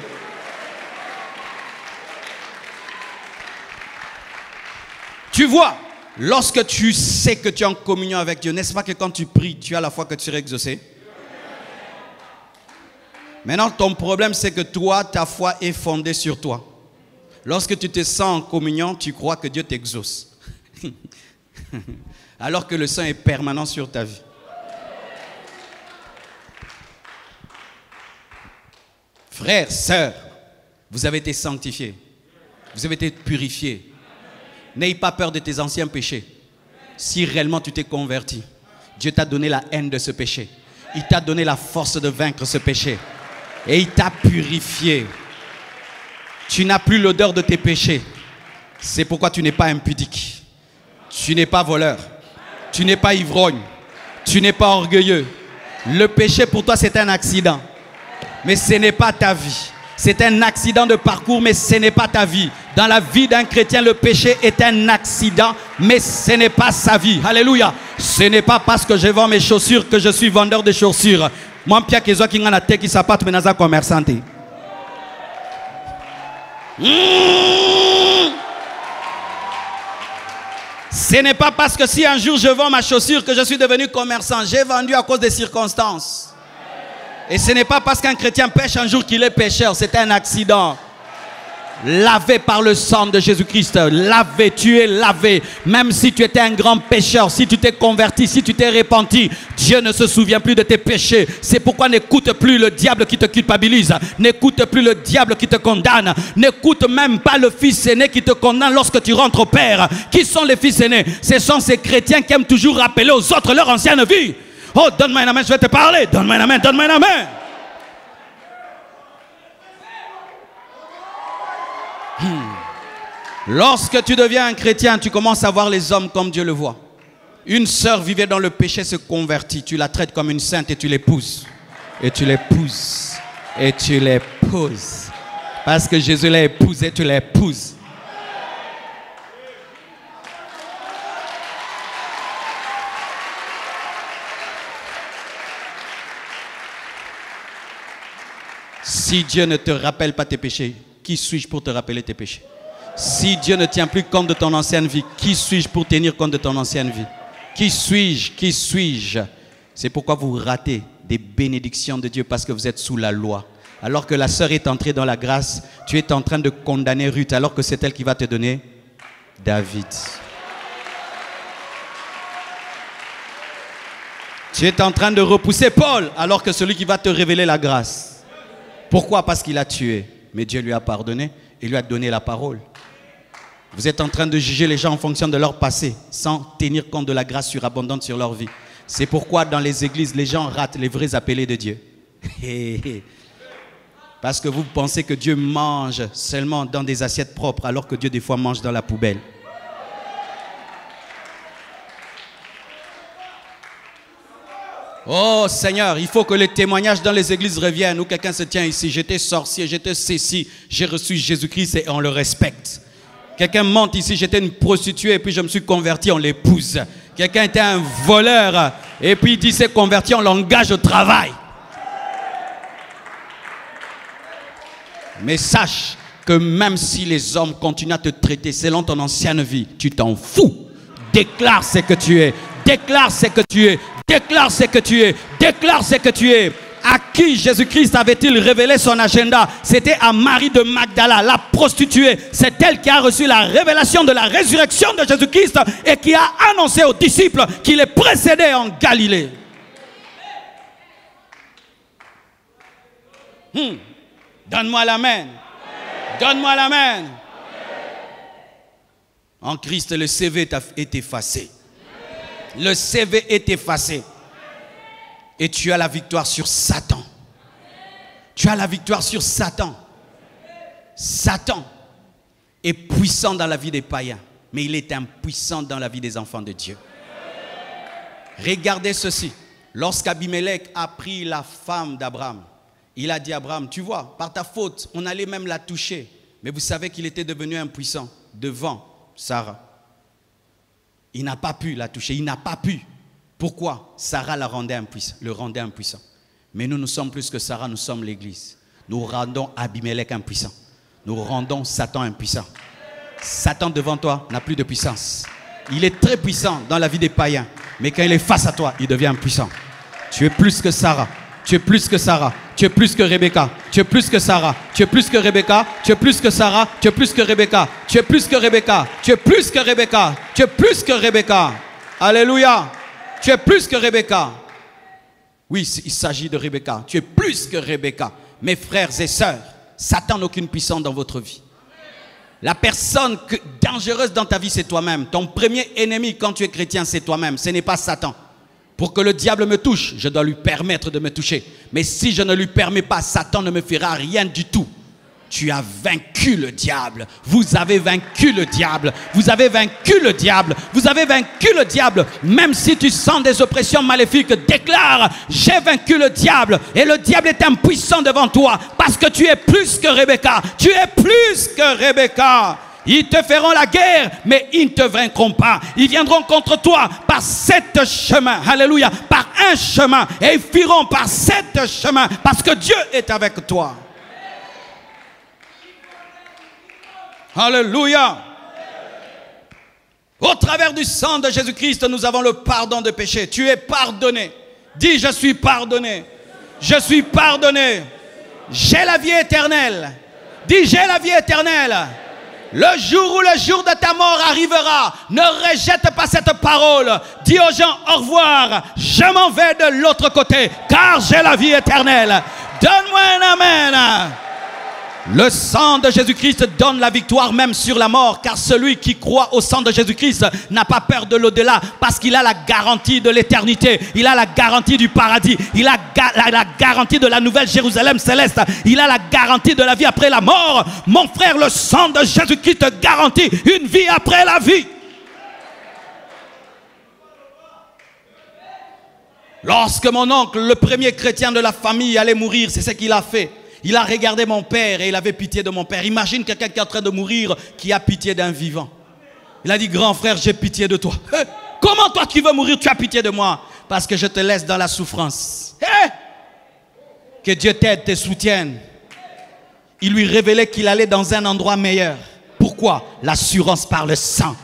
Tu vois, lorsque tu sais que tu es en communion avec Dieu, n'est-ce pas que quand tu pries, tu as la foi que tu seras exaucé? Maintenant, ton problème, c'est que toi, ta foi est fondée sur toi. Lorsque tu te sens en communion, tu crois que Dieu t'exauce. Alors que le sang est permanent sur ta vie. Frères, sœurs, vous avez été sanctifiés. Vous avez été purifiés. N'aie pas peur de tes anciens péchés. Si réellement tu t'es converti, Dieu t'a donné la haine de ce péché. Il t'a donné la force de vaincre ce péché. Et il t'a purifié. Tu n'as plus l'odeur de tes péchés. C'est pourquoi tu n'es pas impudique. Tu n'es pas voleur. Tu n'es pas ivrogne. Tu n'es pas orgueilleux. Le péché pour toi c'est un accident. Mais ce n'est pas ta vie. C'est un accident de parcours, mais ce n'est pas ta vie. Dans la vie d'un chrétien, le péché est un accident, mais ce n'est pas sa vie. Alléluia. Ce n'est pas parce que je vends mes chaussures que je suis vendeur de chaussures. Moi, Pierre Kezo qui ngana te qui sapat menaza commerçante. Ce n'est pas parce que si un jour je vends ma chaussure que je suis devenu commerçant. J'ai vendu à cause des circonstances. Et ce n'est pas parce qu'un chrétien pêche un jour qu'il est pécheur. C'est un accident. Lavé par le sang de Jésus-Christ. Lavé, tu es lavé. Même si tu étais un grand pécheur, si tu t'es converti, si tu t'es repenti, Dieu ne se souvient plus de tes péchés. C'est pourquoi n'écoute plus le diable qui te culpabilise. N'écoute plus le diable qui te condamne. N'écoute même pas le fils aîné qui te condamne lorsque tu rentres au Père. Qui sont les fils aînés? Ce sont ces chrétiens qui aiment toujours rappeler aux autres leur ancienne vie. Oh, donne-moi un amen, je vais te parler. Donne-moi un amen, donne-moi un amen. Lorsque tu deviens un chrétien, tu commences à voir les hommes comme Dieu le voit. Une sœur vivait dans le péché, se convertit. Tu la traites comme une sainte et tu l'épouses. Et tu l'épouses. Et tu l'épouses. Parce que Jésus l'a épousée, tu l'épouses. Si Dieu ne te rappelle pas tes péchés, qui suis-je pour te rappeler tes péchés? Si Dieu ne tient plus compte de ton ancienne vie, qui suis-je pour tenir compte de ton ancienne vie? Qui suis-je? Qui suis-je? C'est pourquoi vous ratez des bénédictions de Dieu parce que vous êtes sous la loi. Alors que la sœur est entrée dans la grâce, tu es en train de condamner Ruth alors que c'est elle qui va te donner David. Tu es en train de repousser Paul alors que celui qui va te révéler la grâce. Pourquoi? Parce qu'il a tué. Mais Dieu lui a pardonné et lui a donné la parole. Vous êtes en train de juger les gens en fonction de leur passé, sans tenir compte de la grâce surabondante sur leur vie. C'est pourquoi dans les églises, les gens ratent les vrais appelés de Dieu. Parce que vous pensez que Dieu mange seulement dans des assiettes propres, alors que Dieu des fois mange dans la poubelle. Oh Seigneur, il faut que les témoignages dans les églises reviennent, où quelqu'un se tient ici, j'étais sorcier, j'étais ceci, j'ai reçu Jésus-Christ et on le respecte. Quelqu'un monte ici, j'étais une prostituée et puis je me suis converti, on l'épouse. Quelqu'un était un voleur et puis il dit s'est converti, on l'engage au travail. Mais sache que même si les hommes continuent à te traiter selon ton ancienne vie, tu t'en fous. Déclare ce que tu es. Déclare ce que tu es. Déclare ce que tu es. Déclare ce que tu es. À qui Jésus-Christ avait-il révélé son agenda? C'était à Marie de Magdala, la prostituée. C'est elle qui a reçu la révélation de la résurrection de Jésus-Christ et qui a annoncé aux disciples qu'il est précédé en Galilée. Donne-moi l'amen. Donne-moi l'amen. En Christ, le CV est effacé. Le CV est effacé. Et tu as la victoire sur Satan. Tu as la victoire sur Satan. Satan est puissant dans la vie des païens, mais il est impuissant dans la vie des enfants de Dieu. Regardez ceci. Lorsqu'Abimelech a pris la femme d'Abraham, il a dit à Abraham, tu vois, par ta faute, on allait même la toucher. Mais vous savez qu'il était devenu impuissant devant Sarah. Il n'a pas pu la toucher, il n'a pas pu. Pourquoi? Sarah le rendait impuissant. Mais nous sommes plus que Sarah, nous sommes l'Église. Nous rendons Abimelech impuissant. Nous rendons Satan impuissant. Satan devant toi n'a plus de puissance. Il est très puissant dans la vie des païens. Mais quand il est face à toi, il devient impuissant. Tu es plus que Sarah. Tu es plus que Sarah. Tu es plus que Rebecca. Tu es plus que Sarah. Tu es plus que Rebecca. Tu es plus que Sarah. Tu es plus que Rebecca. Tu es plus que Rebecca. Tu es plus que Rebecca. Tu es plus que Rebecca. Alléluia. Tu es plus que Rebecca. Oui, il s'agit de Rebecca. Tu es plus que Rebecca. Mes frères et sœurs, Satan n'a aucune puissance dans votre vie. La personne dangereuse dans ta vie, c'est toi-même. Ton premier ennemi quand tu es chrétien, c'est toi-même. Ce n'est pas Satan. Pour que le diable me touche, je dois lui permettre de me toucher. Mais si je ne lui permets pas, Satan ne me fera rien du tout. Tu as vaincu le diable. Vous avez vaincu le diable. Vous avez vaincu le diable. Vous avez vaincu le diable. Même si tu sens des oppressions maléfiques, déclare, j'ai vaincu le diable. Et le diable est impuissant devant toi. Parce que tu es plus que Rebecca. Tu es plus que Rebecca. Ils te feront la guerre, mais ils ne te vaincront pas. Ils viendront contre toi par 7 chemins. Alléluia. Par un chemin. Et ils fuiront par 7 chemins. Parce que Dieu est avec toi. Alléluia. Au travers du sang de Jésus-Christ, nous avons le pardon de péché. Tu es pardonné. Dis, je suis pardonné. Je suis pardonné. J'ai la vie éternelle. Dis, j'ai la vie éternelle. Le jour où le jour de ta mort arrivera, ne rejette pas cette parole. Dis aux gens au revoir. Je m'en vais de l'autre côté, car j'ai la vie éternelle. Donne-moi un amen. Le sang de Jésus-Christ donne la victoire même sur la mort, car celui qui croit au sang de Jésus-Christ n'a pas peur de l'au-delà, parce qu'il a la garantie de l'éternité, il a la garantie du paradis, il a la garantie de la nouvelle Jérusalem céleste, il a la garantie de la vie après la mort. Mon frère, le sang de Jésus-Christ te garantit une vie après la vie. Lorsque mon oncle, le premier chrétien de la famille, allait mourir, c'est ce qu'il a fait. Il a regardé mon père et il avait pitié de mon père. Imagine quelqu'un qui est en train de mourir, qui a pitié d'un vivant. Il a dit, grand frère, j'ai pitié de toi. Comment toi qui veux mourir, tu as pitié de moi? Parce que je te laisse dans la souffrance. Que Dieu t'aide, te soutienne. Il lui révélait qu'il allait dans un endroit meilleur. Pourquoi? L'assurance par le sang.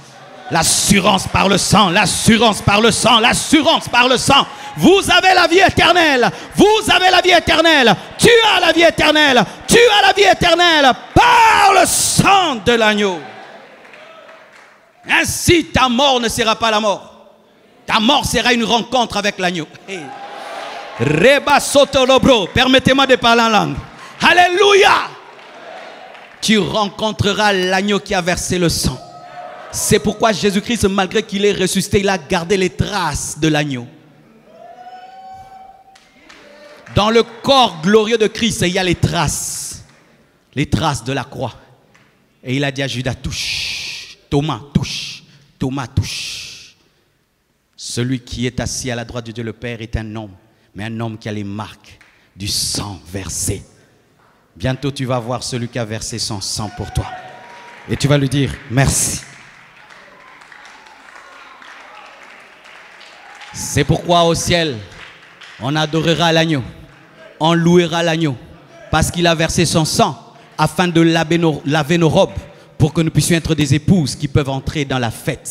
L'assurance par le sang, l'assurance par le sang, l'assurance par le sang. Vous avez la vie éternelle. Vous avez la vie éternelle. Tu as la vie éternelle. Tu as la vie éternelle par le sang de l'agneau. Ainsi, ta mort ne sera pas la mort. Ta mort sera une rencontre avec l'agneau. Reba sotolobro. Permettez-moi de parler en langue. Alléluia. Tu rencontreras l'agneau qui a versé le sang. C'est pourquoi Jésus-Christ, malgré qu'il est ressuscité, il a gardé les traces de l'agneau. Dans le corps glorieux de Christ, il y a les traces de la croix. Et il a dit à Judas, touche, Thomas, touche, Thomas, touche. Celui qui est assis à la droite de Dieu le Père est un homme, mais un homme qui a les marques du sang versé. Bientôt tu vas voir celui qui a versé son sang pour toi. Et tu vas lui dire, merci. C'est pourquoi au ciel, on adorera l'agneau. On louera l'agneau parce qu'il a versé son sang afin de laver nos robes pour que nous puissions être des épouses qui peuvent entrer dans la fête.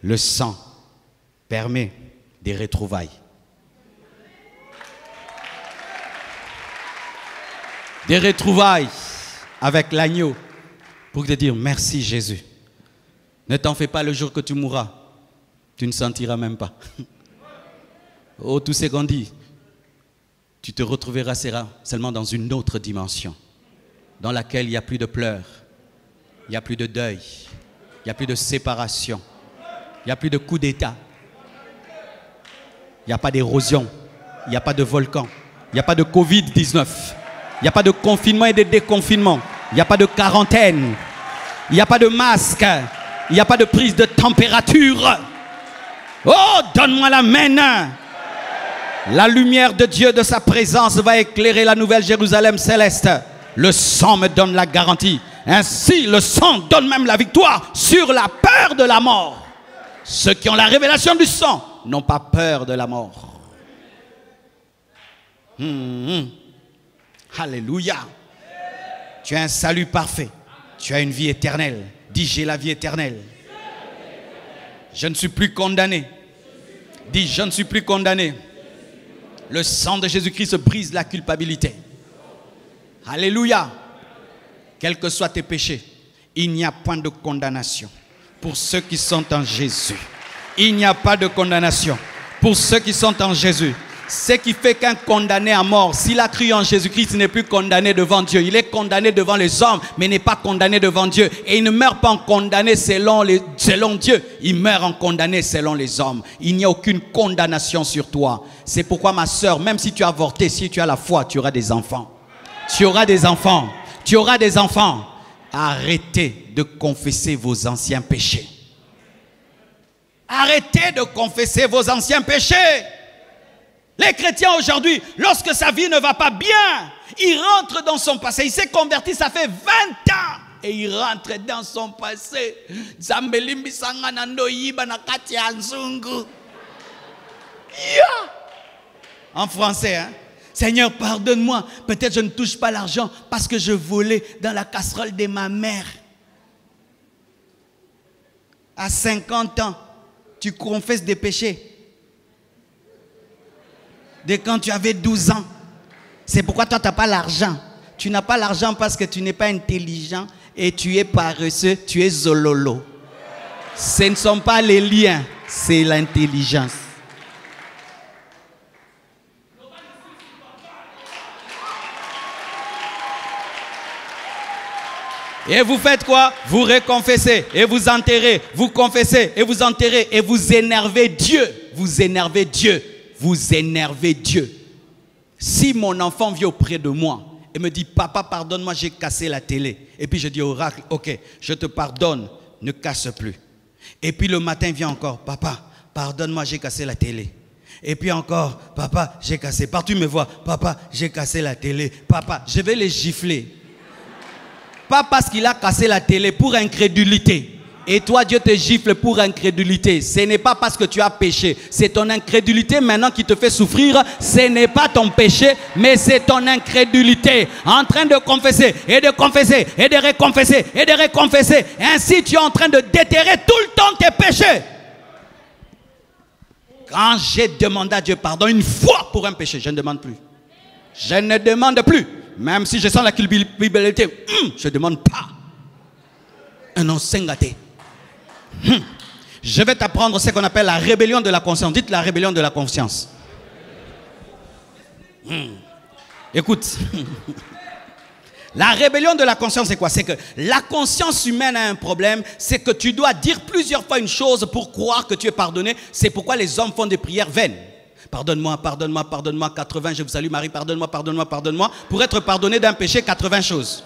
Le sang permet des retrouvailles. Des retrouvailles avec l'agneau pour te dire merci Jésus. Ne t'en fais pas, le jour que tu mourras. Tu ne sentiras même pas. Oh, tout ce qu'on dit, tu te retrouveras seulement dans une autre dimension, dans laquelle il n'y a plus de pleurs, il n'y a plus de deuil, il n'y a plus de séparation, il n'y a plus de coup d'état, il n'y a pas d'érosion, il n'y a pas de volcan, il n'y a pas de Covid-19, il n'y a pas de confinement et de déconfinement, il n'y a pas de quarantaine, il n'y a pas de masque, il n'y a pas de prise de température. Oh, donne-moi la main. La lumière de Dieu, de sa présence, va éclairer la nouvelle Jérusalem céleste. Le sang me donne la garantie. Ainsi, le sang donne même la victoire sur la peur de la mort. Ceux qui ont la révélation du sang n'ont pas peur de la mort. Alléluia. Tu as un salut parfait. Tu as une vie éternelle. Dis, j'ai la vie éternelle. Je ne suis plus condamné. Dis, je ne suis plus condamné. Le sang de Jésus-Christ brise la culpabilité. Alléluia. Quels que soient tes péchés, il n'y a point de condamnation pour ceux qui sont en Jésus. Il n'y a pas de condamnation pour ceux qui sont en Jésus. Ce qui fait qu'un condamné à mort, s'il a cru en Jésus-Christ, il n'est plus condamné devant Dieu. Il est condamné devant les hommes, mais n'est pas condamné devant Dieu. Et il ne meurt pas en condamné selon Dieu. Il meurt en condamné selon les hommes. Il n'y a aucune condamnation sur toi. C'est pourquoi ma soeur, même si tu as avorté, si tu as la foi, tu auras des enfants. Tu auras des enfants. Tu auras des enfants. Arrêtez de confesser vos anciens péchés. Arrêtez de confesser vos anciens péchés. Les chrétiens aujourd'hui, lorsque sa vie ne va pas bien, il rentre dans son passé. Il s'est converti, ça fait 20 ans. Et il rentre dans son passé. En français, hein? Seigneur, pardonne-moi. Peut-être je ne touche pas l'argent parce que je volais dans la casserole de ma mère. À 50 ans, tu confesses des péchés. De quand tu avais 12 ans. C'est pourquoi toi, tu n'as pas l'argent. Tu n'as pas l'argent parce que tu n'es pas intelligent et tu es paresseux, tu es zololo. Ce ne sont pas les liens, c'est l'intelligence. Et vous faites quoi? Vous reconfessez et vous enterrez. Vous confessez et vous enterrez et vous énervez Dieu. Vous énervez Dieu. Vous énervez Dieu. Si mon enfant vient auprès de moi et me dit, papa, pardonne-moi, j'ai cassé la télé. Et puis je dis au oracle, ok, je te pardonne, ne casse plus. Et puis le matin vient encore, papa, pardonne-moi, j'ai cassé la télé. Et puis encore, papa, j'ai cassé. Partout il me voit, papa, j'ai cassé la télé. Papa, je vais les gifler. Pas parce qu'il a cassé la télé, pour incrédulité. Et toi, Dieu te gifle pour incrédulité. Ce n'est pas parce que tu as péché. C'est ton incrédulité maintenant qui te fait souffrir. Ce n'est pas ton péché, mais c'est ton incrédulité. En train de confesser, et de confesser, et de reconfesser, et de reconfesser. Ainsi, tu es en train de déterrer tout le temps tes péchés. Quand j'ai demandé à Dieu pardon une fois pour un péché, je ne demande plus. Je ne demande plus. Même si je sens la culpabilité, je ne demande pas. Un nom singaté. Je vais t'apprendre ce qu'on appelle la rébellion de la conscience. Dites la rébellion de la conscience. Écoute. La rébellion de la conscience, c'est quoi? C'est que la conscience humaine a un problème, c'est que tu dois dire plusieurs fois une chose pour croire que tu es pardonné. C'est pourquoi les hommes font des prières vaines. Pardonne-moi, pardonne-moi, pardonne-moi, 80, je vous salue Marie, pardonne-moi, pardonne-moi, pardonne-moi, pour être pardonné d'un péché, 80 choses.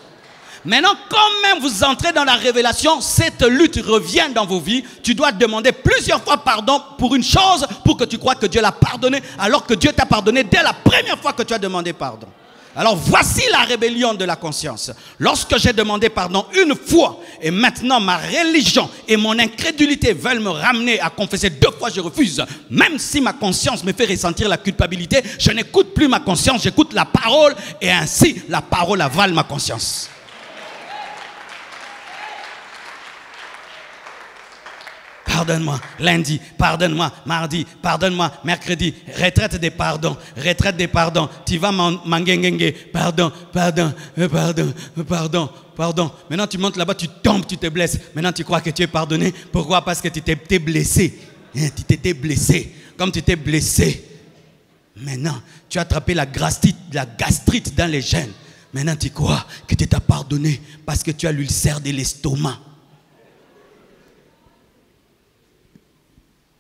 Maintenant, quand même vous entrez dans la révélation, cette lutte revient dans vos vies. Tu dois demander plusieurs fois pardon pour une chose, pour que tu crois que Dieu l'a pardonné, alors que Dieu t'a pardonné dès la première fois que tu as demandé pardon. Alors voici la rébellion de la conscience. Lorsque j'ai demandé pardon une fois, et maintenant ma religion et mon incrédulité veulent me ramener à confesser 2 fois, je refuse. Même si ma conscience me fait ressentir la culpabilité, je n'écoute plus ma conscience, j'écoute la parole, et ainsi la parole avale ma conscience. Pardonne-moi lundi, pardonne-moi mardi, pardonne-moi mercredi, retraite des pardons, tu vas mangengenge, pardon. Maintenant tu montes là-bas, tu tombes, tu te blesses. Maintenant tu crois que tu es pardonné. Pourquoi? Parce que tu t'es blessé. Tu t'étais blessé. Comme tu t'es blessé, maintenant tu as attrapé la gastrite dans les gènes. Maintenant tu crois que tu t'as pardonné parce que tu as l'ulcère de l'estomac.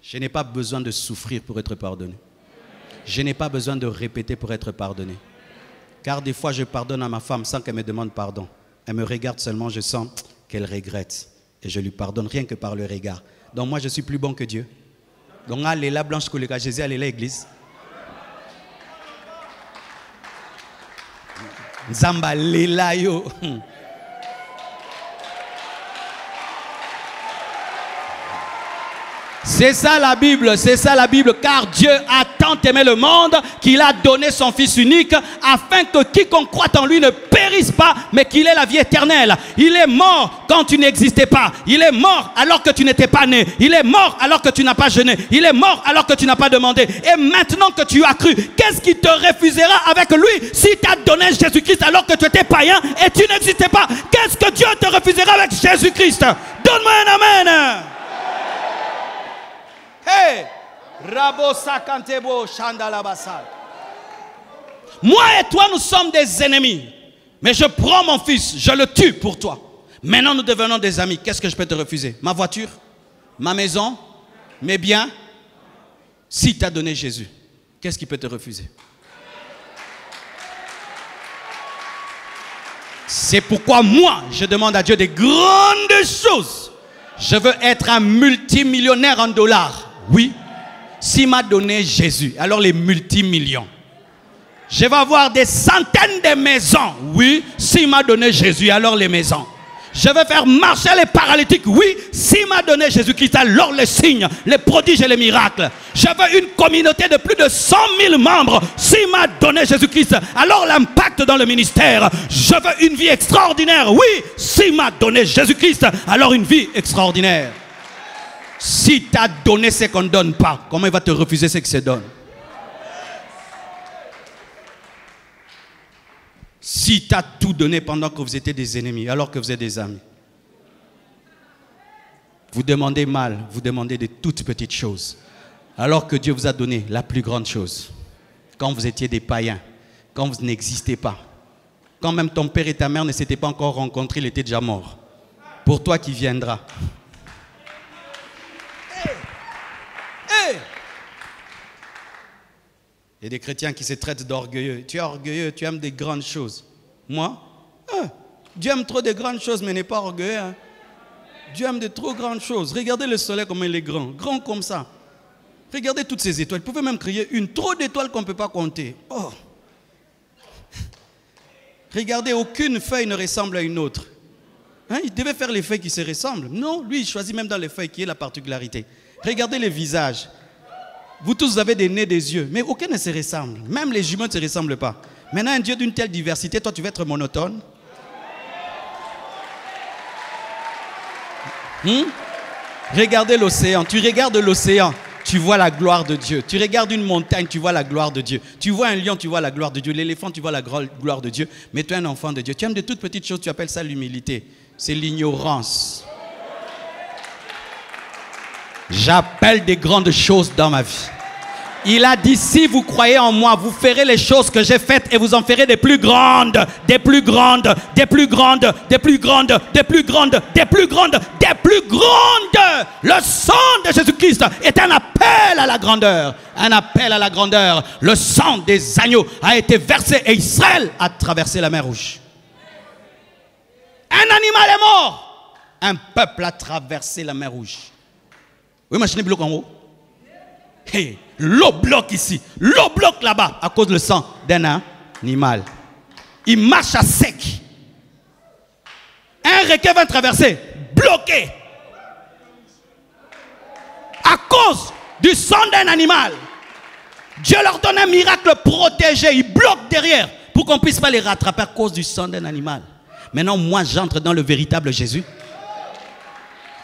Je n'ai pas besoin de souffrir pour être pardonné. Je n'ai pas besoin de répéter pour être pardonné. Car des fois, je pardonne à ma femme sans qu'elle me demande pardon. Elle me regarde seulement, je sens qu'elle regrette. Et je lui pardonne rien que par le regard. Donc moi, je suis plus bon que Dieu. Donc, elle est là, blanche collègue, Jésus, elle est là, l'église. Zamba, lela yo. C'est ça la Bible, car Dieu a tant aimé le monde qu'il a donné son Fils unique afin que quiconque croit en lui ne périsse pas, mais qu'il ait la vie éternelle. Il est mort quand tu n'existais pas. Il est mort alors que tu n'étais pas né. Il est mort alors que tu n'as pas jeûné. Il est mort alors que tu n'as pas demandé. Et maintenant que tu as cru, qu'est-ce qui te refusera avec lui si tu as donné Jésus-Christ alors que tu étais païen et tu n'existais pas? Qu'est-ce que Dieu te refusera avec Jésus-Christ? Donne-moi un amen. Hey, Rabo Sakantebo Chandalabasa. Moi et toi, nous sommes des ennemis. Mais je prends mon fils, je le tue pour toi. Maintenant, nous devenons des amis. Qu'est-ce que je peux te refuser? Ma voiture? Ma maison? Mes biens? Si tu as donné Jésus, qu'est-ce qui peut te refuser? C'est pourquoi moi, je demande à Dieu des grandes choses. Je veux être un multimillionnaire en dollars. Oui, s'il m'a donné Jésus, alors les multimillions. Je vais avoir des centaines de maisons. Oui, s'il m'a donné Jésus, alors les maisons. Je vais faire marcher les paralytiques. Oui, s'il m'a donné Jésus-Christ, alors les signes, les prodiges et les miracles. Je veux une communauté de plus de 100 000 membres. S'il m'a donné Jésus-Christ, alors l'impact dans le ministère. Je veux une vie extraordinaire. Oui, s'il m'a donné Jésus-Christ, alors une vie extraordinaire. Si tu as donné ce qu'on ne donne pas, comment il va te refuser ce qui se donne? Si tu as tout donné pendant que vous étiez des ennemis, alors que vous êtes des amis. Vous demandez mal, vous demandez de toutes petites choses. Alors que Dieu vous a donné la plus grande chose. Quand vous étiez des païens, quand vous n'existiez pas. Quand même ton père et ta mère ne s'étaient pas encore rencontrés, il était déjà mort. Pour toi qui viendra. Il y a des chrétiens qui se traitent d'orgueilleux. Tu es orgueilleux, tu aimes des grandes choses. Moi, Dieu aime trop de grandes choses, mais n'est pas orgueilleux. Hein. Dieu aime de trop grandes choses. Regardez le soleil comme il est grand. Grand comme ça. Regardez toutes ces étoiles. Vous pouvez même créer trop d'étoiles qu'on ne peut pas compter. Oh. Regardez, aucune feuille ne ressemble à une autre. Hein, il devait faire les feuilles qui se ressemblent. Non, lui, il choisit même dans les feuilles qui est la particularité. Regardez les visages. Vous tous avez des nez, des yeux, mais aucun ne se ressemble. Même les jumeaux ne se ressemblent pas. Maintenant, un Dieu d'une telle diversité, toi, tu vas être monotone. Regardez l'océan. Tu regardes l'océan, tu vois la gloire de Dieu. Tu regardes une montagne, tu vois la gloire de Dieu. Tu vois un lion, tu vois la gloire de Dieu. L'éléphant, tu vois la gloire de Dieu. Mais tu es un enfant de Dieu. Tu aimes de toutes petites choses, tu appelles ça l'humilité. C'est l'ignorance. J'appelle des grandes choses dans ma vie. Il a dit, si vous croyez en moi, vous ferez les choses que j'ai faites et vous en ferez des plus grandes, des plus grandes, des plus grandes, des plus grandes, des plus grandes, des plus grandes, des plus grandes. Le sang de Jésus-Christ est un appel à la grandeur. Un appel à la grandeur. Le sang des agneaux a été versé et Israël a traversé la mer Rouge. Un animal est mort. Un peuple a traversé la mer Rouge. Oui, machin bloque en haut. Hey, l'eau bloque ici, l'eau bloque là-bas à cause du sang d'un animal. Il marche à sec. Un requin va traverser, bloqué. À cause du sang d'un animal. Dieu leur donne un miracle protégé. Il bloque derrière pour qu'on ne puisse pas les rattraper à cause du sang d'un animal. Maintenant, moi, j'entre dans le véritable Jésus.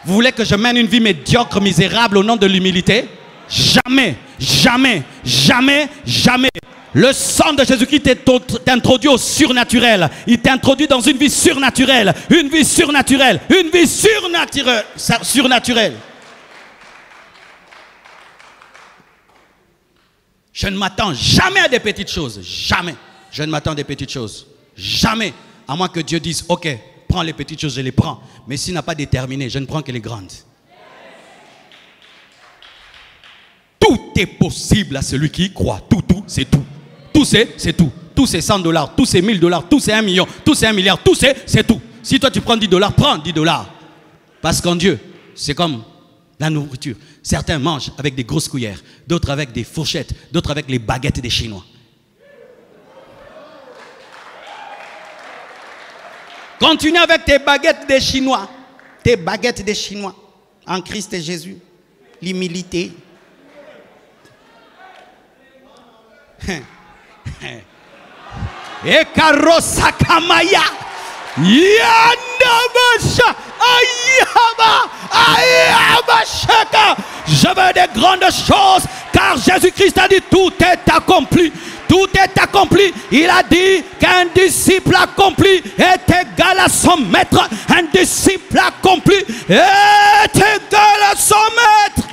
Vous voulez que je mène une vie médiocre, misérable au nom de l'humilité? Jamais, jamais, jamais, jamais. Le sang de Jésus-Christ t'introduit au surnaturel. Il t'introduit dans une vie surnaturelle. Une vie surnaturelle. Une vie surnaturelle. Je ne m'attends jamais à des petites choses. Jamais. Je ne m'attends à des petites choses. Jamais. À moins que Dieu dise, ok, prends les petites choses, je les prends. Mais s'il n'a pas déterminé, je ne prends que les grandes. Tout est possible à celui qui croit. Tout, c'est tout. Tout, c'est tout. Tout, c'est $100. Tout, c'est $1000. Tout, c'est 1 million. Tout, c'est 1 milliard. Tout, c'est tout. Si toi, tu prends $10, prends $10. Parce qu'en Dieu, c'est comme la nourriture. Certains mangent avec des grosses cuillères. D'autres avec des fourchettes. D'autres avec les baguettes des Chinois. Continue avec tes baguettes des Chinois. Tes baguettes des Chinois. En Christ et Jésus. L'humilité. Et Karosakamaya Yandabasha Ayaba Shaka. Je veux des grandes choses car Jésus-Christ a dit tout est accompli. Tout est accompli. Il a dit qu'un disciple accompli est égal à son maître. Un disciple accompli est égal à son maître.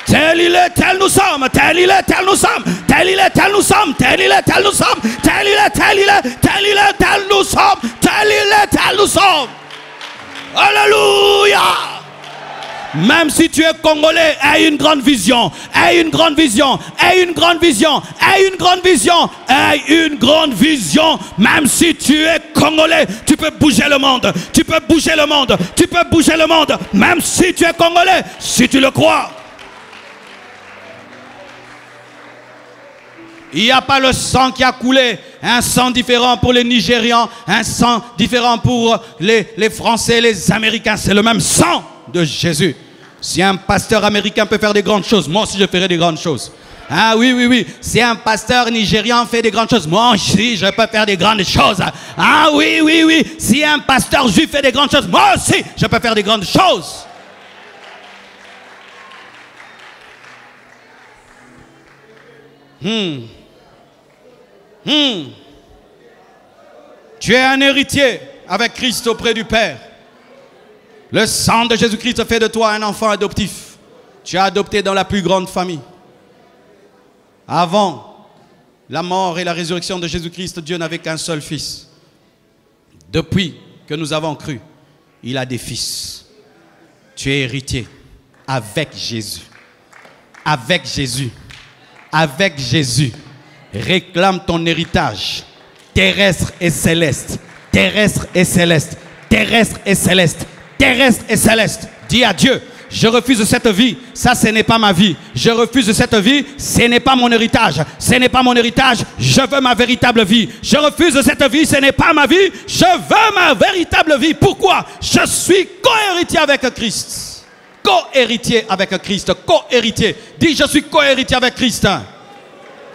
Tel il est, tel nous sommes, tel il est, tel nous sommes, tel il est, tel nous sommes, tel il est, tel nous sommes, tel il est, tel il est, tel il est, tel nous sommes, tel il est, tel nous sommes. Alléluia. Même si tu es congolais, aie une grande vision, aie une grande vision, aie une grande vision, aie une grande vision, aie une grande vision. Même si tu es congolais, tu peux bouger le monde, tu peux bouger le monde, tu peux bouger le monde. Même si tu es congolais, si tu le crois. Il n'y a pas le sang qui a coulé, un sang différent pour les Nigérians, un sang différent pour les Français, les Américains. C'est le même sang de Jésus. Si un pasteur américain peut faire des grandes choses, moi aussi je ferai des grandes choses. Ah oui, oui, oui. Si un pasteur nigérian fait des grandes choses, moi aussi je peux faire des grandes choses. Ah oui, oui, oui. Si un pasteur juif fait des grandes choses, moi aussi je peux faire des grandes choses. Tu es un héritier avec Christ auprès du Père. Le sang de Jésus-Christ fait de toi un enfant adoptif. Tu es adopté dans la plus grande famille. Avant la mort et la résurrection de Jésus-Christ, Dieu n'avait qu'un seul fils. Depuis que nous avons cru, il a des fils. Tu es héritier avec Jésus. Avec Jésus. Avec Jésus. Réclame ton héritage terrestre et céleste. Terrestre et céleste. Terrestre et céleste. Terrestre et céleste. Dis à Dieu, je refuse cette vie. Ça, ce n'est pas ma vie. Je refuse cette vie. Ce n'est pas mon héritage. Ce n'est pas mon héritage. Je veux ma véritable vie. Je refuse cette vie. Ce n'est pas ma vie. Je veux ma véritable vie. Pourquoi? Je suis co-héritier avec Christ. Co-héritier avec Christ. Co-héritier. Dis, je suis co-héritier avec Christ.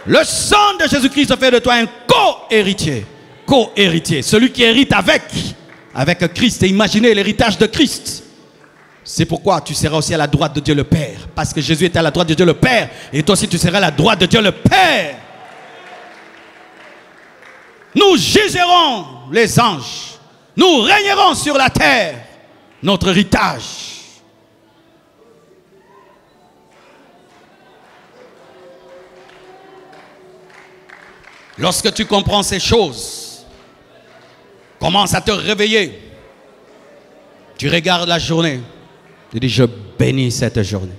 Le sang de Jésus-Christ fait de toi un co-héritier. Co-héritier. Celui qui hérite avec Christ. Et imaginez l'héritage de Christ. C'est pourquoi tu seras aussi à la droite de Dieu le Père. Parce que Jésus était à la droite de Dieu le Père. Et toi aussi tu seras à la droite de Dieu le Père. Nous jugerons les anges. Nous régnerons sur la terre. Notre héritage. Lorsque tu comprends ces choses, commence à te réveiller. Tu regardes la journée. Tu dis, je bénis cette journée.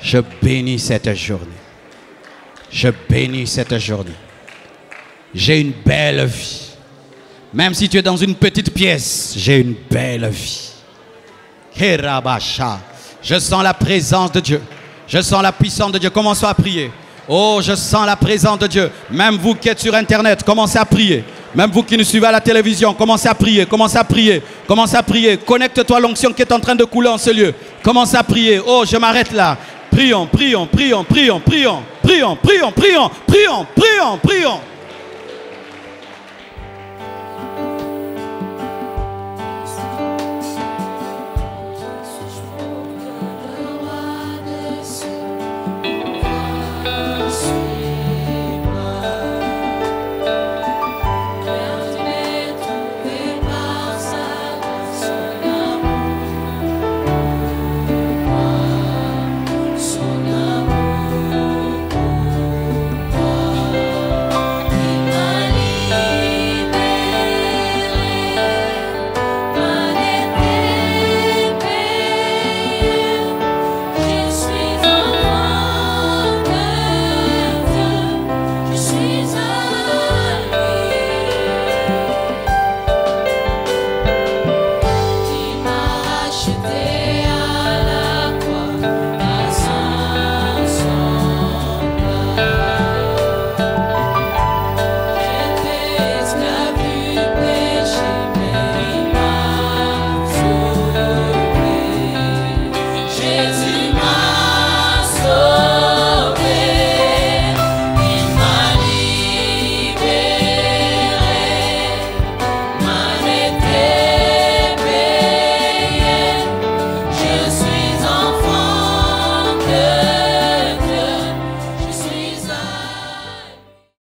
Je bénis cette journée. Je bénis cette journée. J'ai une belle vie. Même si tu es dans une petite pièce, j'ai une belle vie. Je sens la présence de Dieu. Je sens la puissance de Dieu. Commençons à prier. Oh, je sens la présence de Dieu. Même vous qui êtes sur Internet, commencez à prier. Même vous qui nous suivez à la télévision, commencez à prier. Commencez à prier. Commencez à prier. Connecte-toi à l'onction qui est en train de couler en ce lieu. Commencez à prier. Oh, je m'arrête là. Prions, prions, prions, prions, prions, prions, prions, prions, prions, prions, prions.